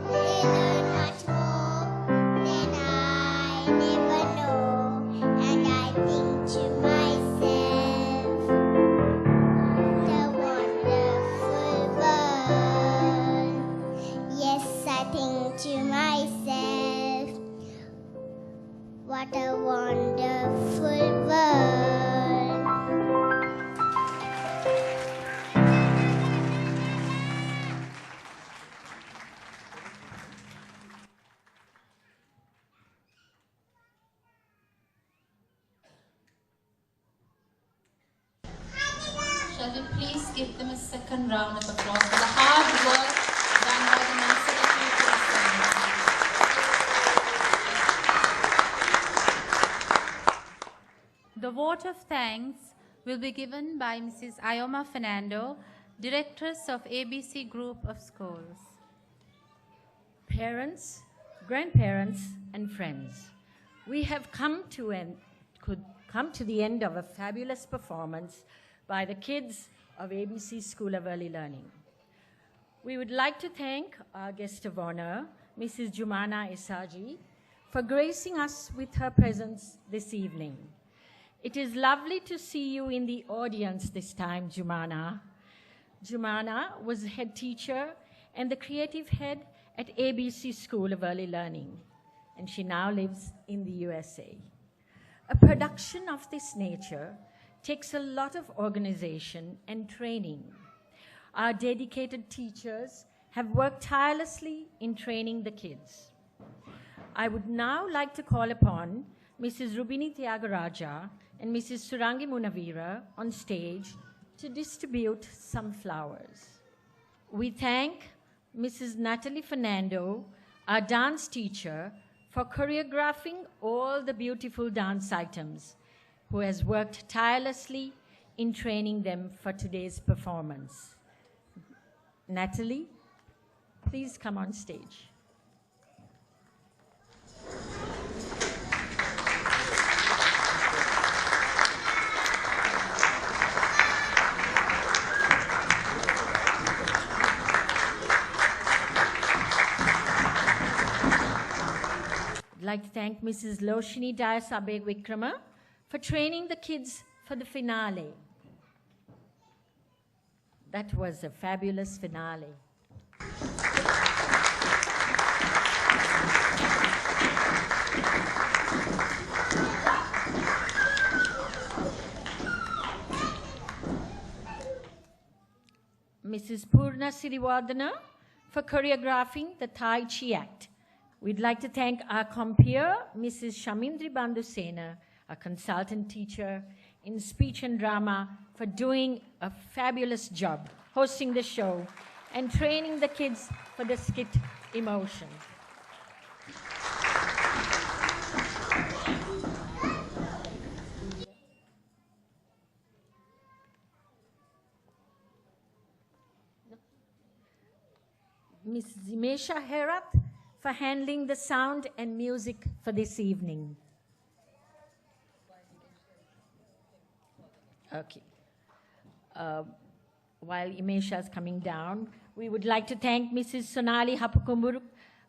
They learn much more than I never know. And I think to myself, what a wonderful world. Yes, I think to myself, what a wonderful world. Shall we please give them a second round of applause for the hard work done by the nursery pupils. The vote of thanks will be given by Mrs. Ioma Fernando, Directress of ABC Group of Schools. Parents, grandparents, and friends, we have come to the end of a fabulous performance by the kids of ABC School of Early Learning. We would like to thank our guest of honor, Mrs. Jumana Isaji, for gracing us with her presence this evening. It is lovely to see you in the audience this time, Jumana. Jumana was head teacher and the creative head at ABC School of Early Learning, and she now lives in the USA. A production of this nature takes a lot of organization and training. Our dedicated teachers have worked tirelessly in training the kids. I would now like to call upon Mrs. Rubini Tyagaraja and Mrs. Surangi Munavira on stage to distribute some flowers. We thank Mrs. Natalie Fernando, our dance teacher, for choreographing all the beautiful dance items, who has worked tirelessly in training them for today's performance. Natalie, please come on stage. I'd like to thank Mrs. Loshini Dayasabe Vikrama for training the kids for the finale. That was a fabulous finale. Mrs. Purna Sirivardhana for choreographing the Tai Chi Act. We'd like to thank our compeer, Mrs. Shamindri Bandusena, a consultant teacher in speech and drama, for doing a fabulous job hosting the show and training the kids for the skit Emotion. Ms. Zimesha Herat for handling the sound and music for this evening. Okay. While Imesha is coming down, we would like to thank Mrs. Sonali Hapukumuru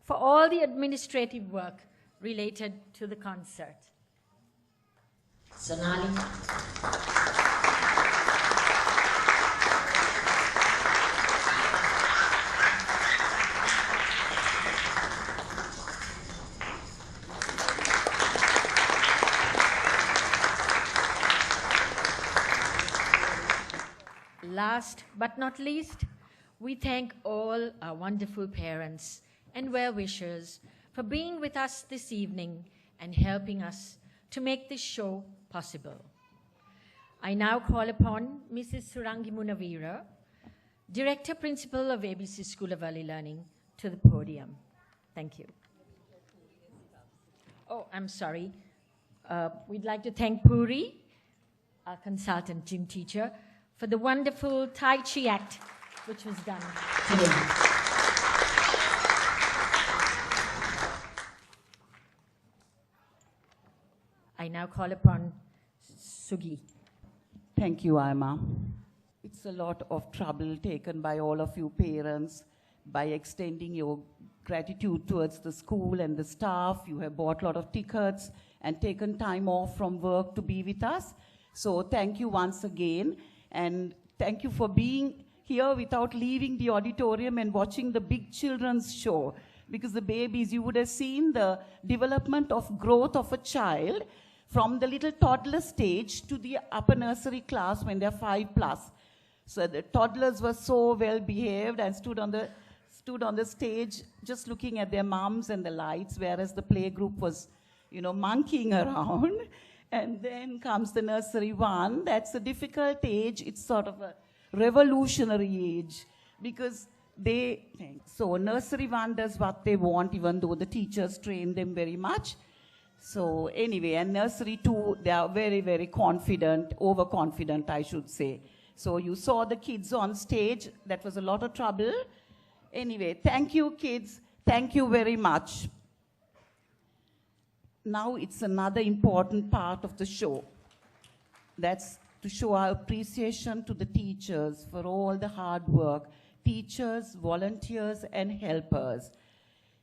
for all the administrative work related to the concert. Sonali. last but not least, we thank all our wonderful parents and well-wishers for being with us this evening and helping us to make this show possible. I now call upon Mrs. Surangi Munavira, Director Principal of ABC School of Early Learning, to the podium. Thank you. Oh, I'm sorry. We'd like to thank Puri, our consultant gym teacher, for the wonderful Tai Chi act which was done today. I now call upon Sugi. Thank you, Ima. It's a lot of trouble taken by all of you parents by extending your gratitude towards the school and the staff. You have bought a lot of tickets and taken time off from work to be with us. So thank you once again. And thank you for being here without leaving the auditorium and watching the big children's show. Because the babies, you would have seen the development of growth of a child from the little toddler stage to the upper nursery class when they're 5+. So the toddlers were so well behaved and stood on the stage just looking at their mums and the lights, whereas the playgroup was, monkeying around. And then comes the nursery 1. That's a difficult age. It's sort of a revolutionary age because so nursery 1 does what they want even though the teachers train them very much. So anyway, and nursery 2, they are very, very confident, overconfident, I should say. So you saw the kids on stage. That was a lot of trouble. Anyway, thank you, kids. Thank you very much. Now it's another important part of the show. That's to show our appreciation to the teachers for all the hard work. Teachers, volunteers, and helpers.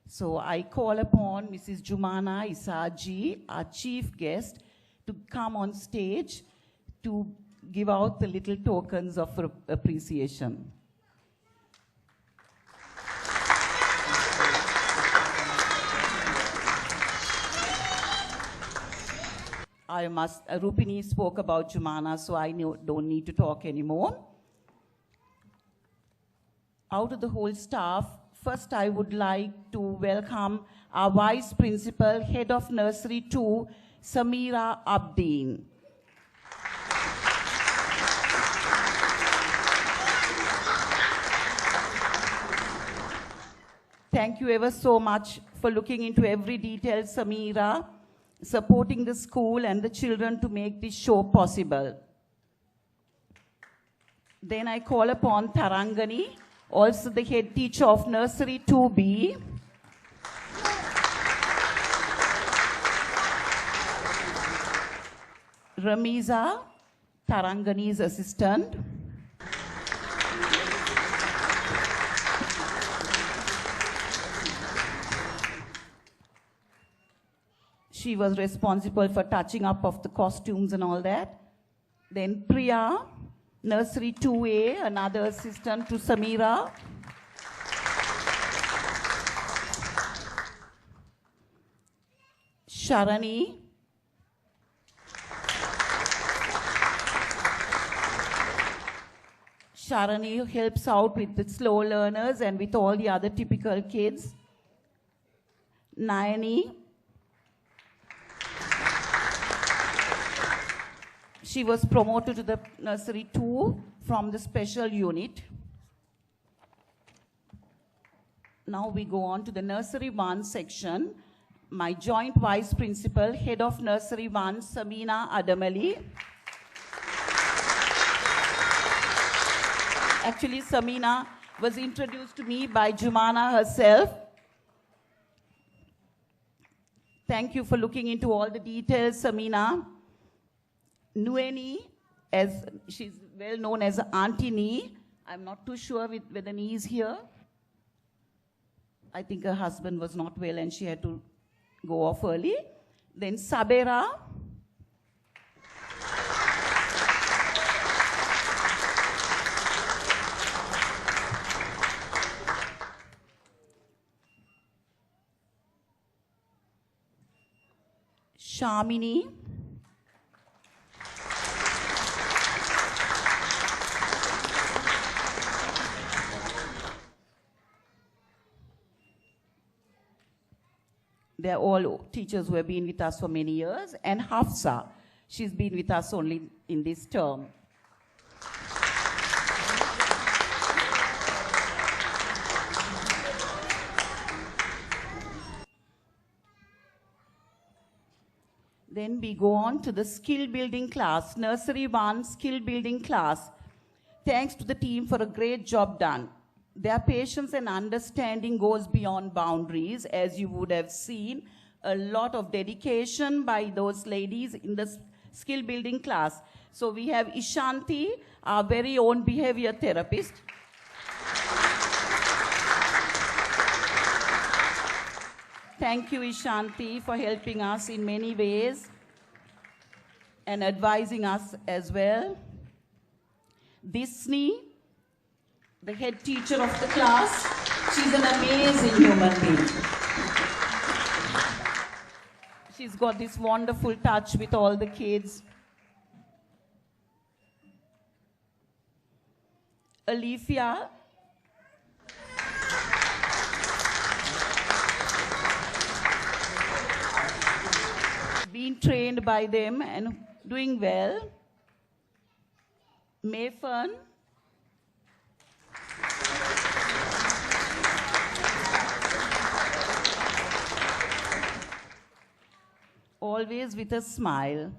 So I call upon Mrs. Jumana Isaji, our chief guest, to come on stage to give out the little tokens of appreciation. Rupini spoke about Jumana, so I don't need to talk anymore. Out of the whole staff, first I would like to welcome our Vice Principal, Head of Nursery 2, Samira Abdeen. Thank you ever so much for looking into every detail, Samira, supporting the school and the children to make this show possible. Then I call upon Tarangani, also the head teacher of Nursery 2B. Ramiza, Tarangani's assistant. She was responsible for touching up of the costumes and all that. Then Priya, Nursery 2A, another assistant to Samira. Sharani. Sharani helps out with the slow learners and with all the other typical kids. Nayani. She was promoted to the Nursery 2 from the special unit. Now we go on to the Nursery 1 section. My joint vice principal, head of Nursery 1, Samina Adamali. Actually, Samina was introduced to me by Jumana herself. Thank you for looking into all the details, Samina. Nueni, as she's well known as Auntie Nee. I'm not too sure whether Nee is here. I think her husband was not well and she had to go off early. Then Sabera. Shamini. They're all teachers who have been with us for many years. And Hafsa, she's been with us only in this term. Then we go on to the skill building class, Nursery 1 skill building class. Thanks to the team for a great job done. Their patience and understanding goes beyond boundaries, as you would have seen. A lot of dedication by those ladies in the skill building class. So we have Ishanti, our very own behavior therapist. Thank you, Ishanti, for helping us in many ways and advising us as well. Disney, the head teacher of the class, she's an amazing human being. She's got this wonderful touch with all the kids. Alifia, being trained by them and doing well. Mayfern, always with a smile.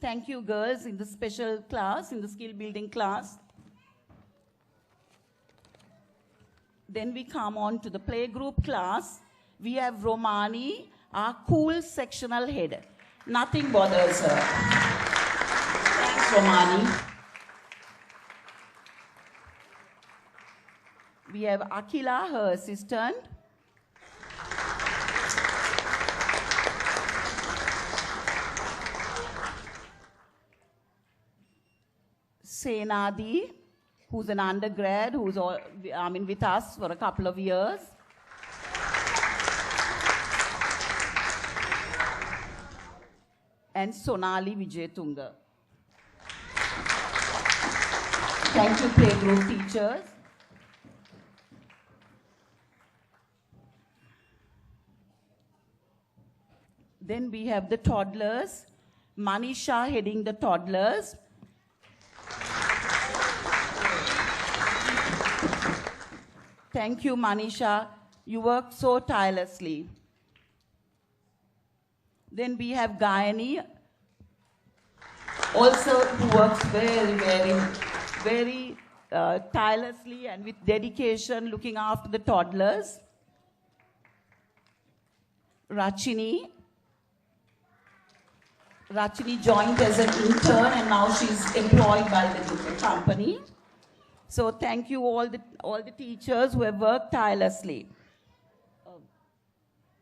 Thank you, girls, in the special class, in the skill building class. Then we come on to the playgroup class. We have Romani, our cool sectional head. Nothing bothers her. Thanks, Romani. We have Akila, her assistant. Senadi, who's an undergrad, who's with us for a couple of years. And Sonali Vijayatunga. Thank you, playgroup teachers. Then we have the toddlers. Manisha heading the toddlers. Thank you, Manisha. You worked so tirelessly. Then we have Gayani, also who works very tirelessly and with dedication looking after the toddlers. Rachini joined as an intern and now she's employed by the company. So thank you all the teachers who have worked tirelessly.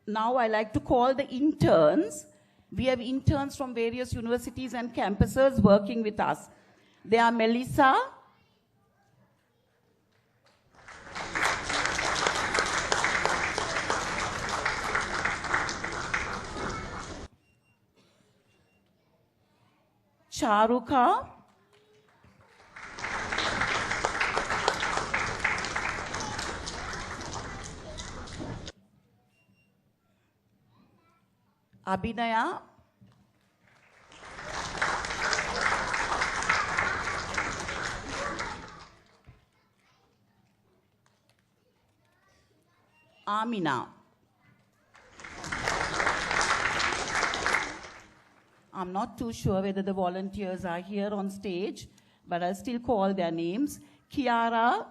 Now I like to call the interns. We have interns from various universities and campuses working with us. They are Melissa, Charuka, Abhinaya, Amina. I'm not too sure whether the volunteers are here on stage, but I'll still call their names. Kiara,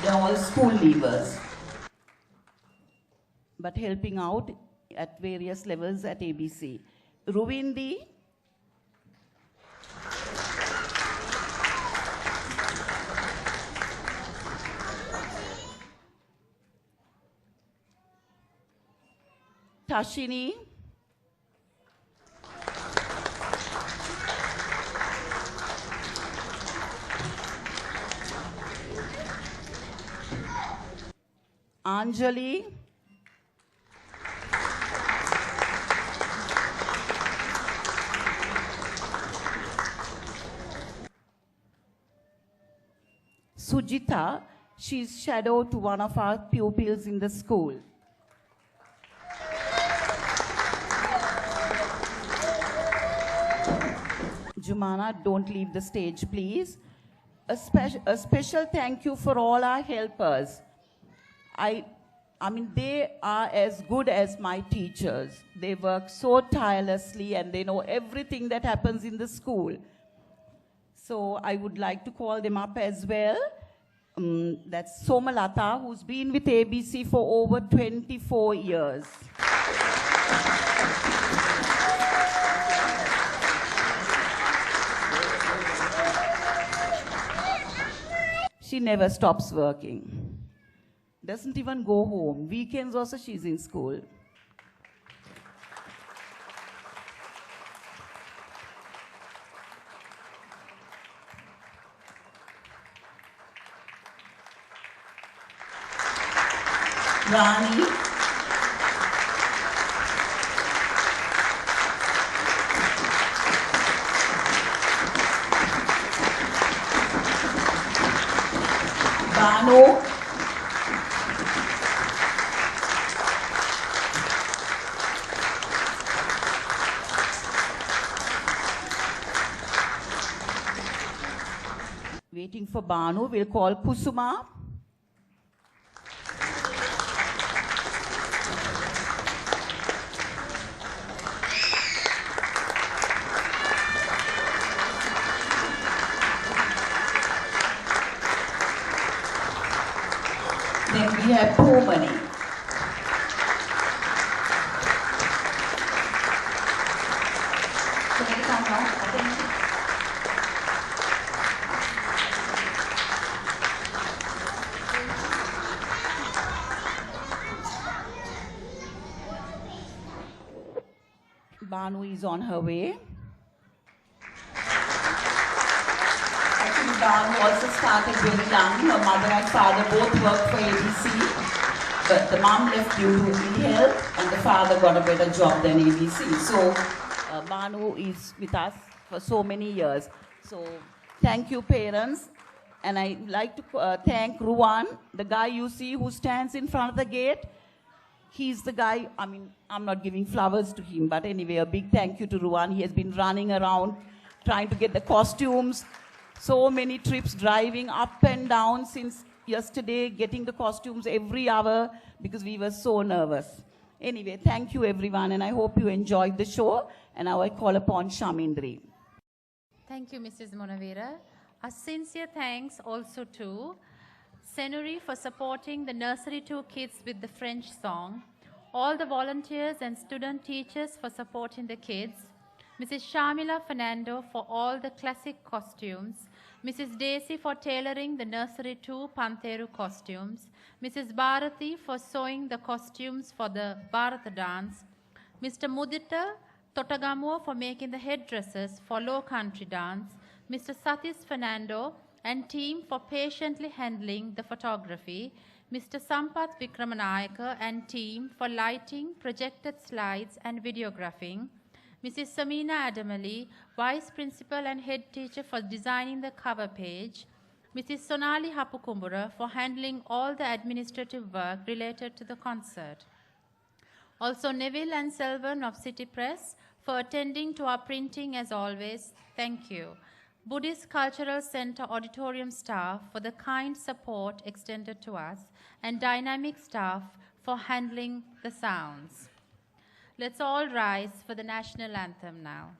they're all school leavers, but helping out at various levels at ABC. Ruvindi, Tashini, Anjali, Sujita. She's shadow to one of our pupils in the school. Jumana, don't leave the stage, please. A special thank you for all our helpers. I mean, they are as good as my teachers. They work so tirelessly and they know everything that happens in the school. So I would like to call them up as well. That's Somalata, who's been with ABC for over 24 years. She never stops working. Doesn't even go home. Weekends also she's in school. Rani. Bano. Waiting for Banu, we'll call Kusuma. Then we have Pomani. Banu is on her way. I think Banu also started very young. Her mother and father both worked for ABC. But the mom left due to ill health and the father got a better job than ABC. So Banu is with us for so many years. So thank you, parents. And I'd like to thank Ruwan, the guy you see who stands in front of the gate. He's the guy, I mean, I'm not giving flowers to him, but anyway, a big thank you to Ruwan. He has been running around trying to get the costumes. So many trips driving up and down since yesterday, getting the costumes every hour because we were so nervous. Anyway, thank you everyone, and I hope you enjoyed the show. And now I call upon Shamindri. Thank you, Mrs. Monavira. A sincere thanks also to Senuri for supporting the Nursery 2 kids with the French song, all the volunteers and student teachers for supporting the kids, Mrs. Shamila Fernando for all the classic costumes, Mrs. Daisy for tailoring the Nursery 2 Pantheru costumes, Mrs. Bharati for sewing the costumes for the Bharata dance, Mr. Mudita Totagamua for making the headdresses for Low Country dance, Mr. Satis Fernando and team for patiently handling the photography, Mr. Sampath Vikramanayaka and team for lighting, projected slides and videographing, Mrs. Samina Adamali, Vice Principal and Head Teacher for designing the cover page, Mrs. Sonali Hapukumbura for handling all the administrative work related to the concert. Also Neville and Selvan of City Press for attending to our printing as always. Thank you. Buddhist Cultural Center auditorium staff for the kind support extended to us, and dynamic staff for handling the sounds. Let's all rise for the national anthem now.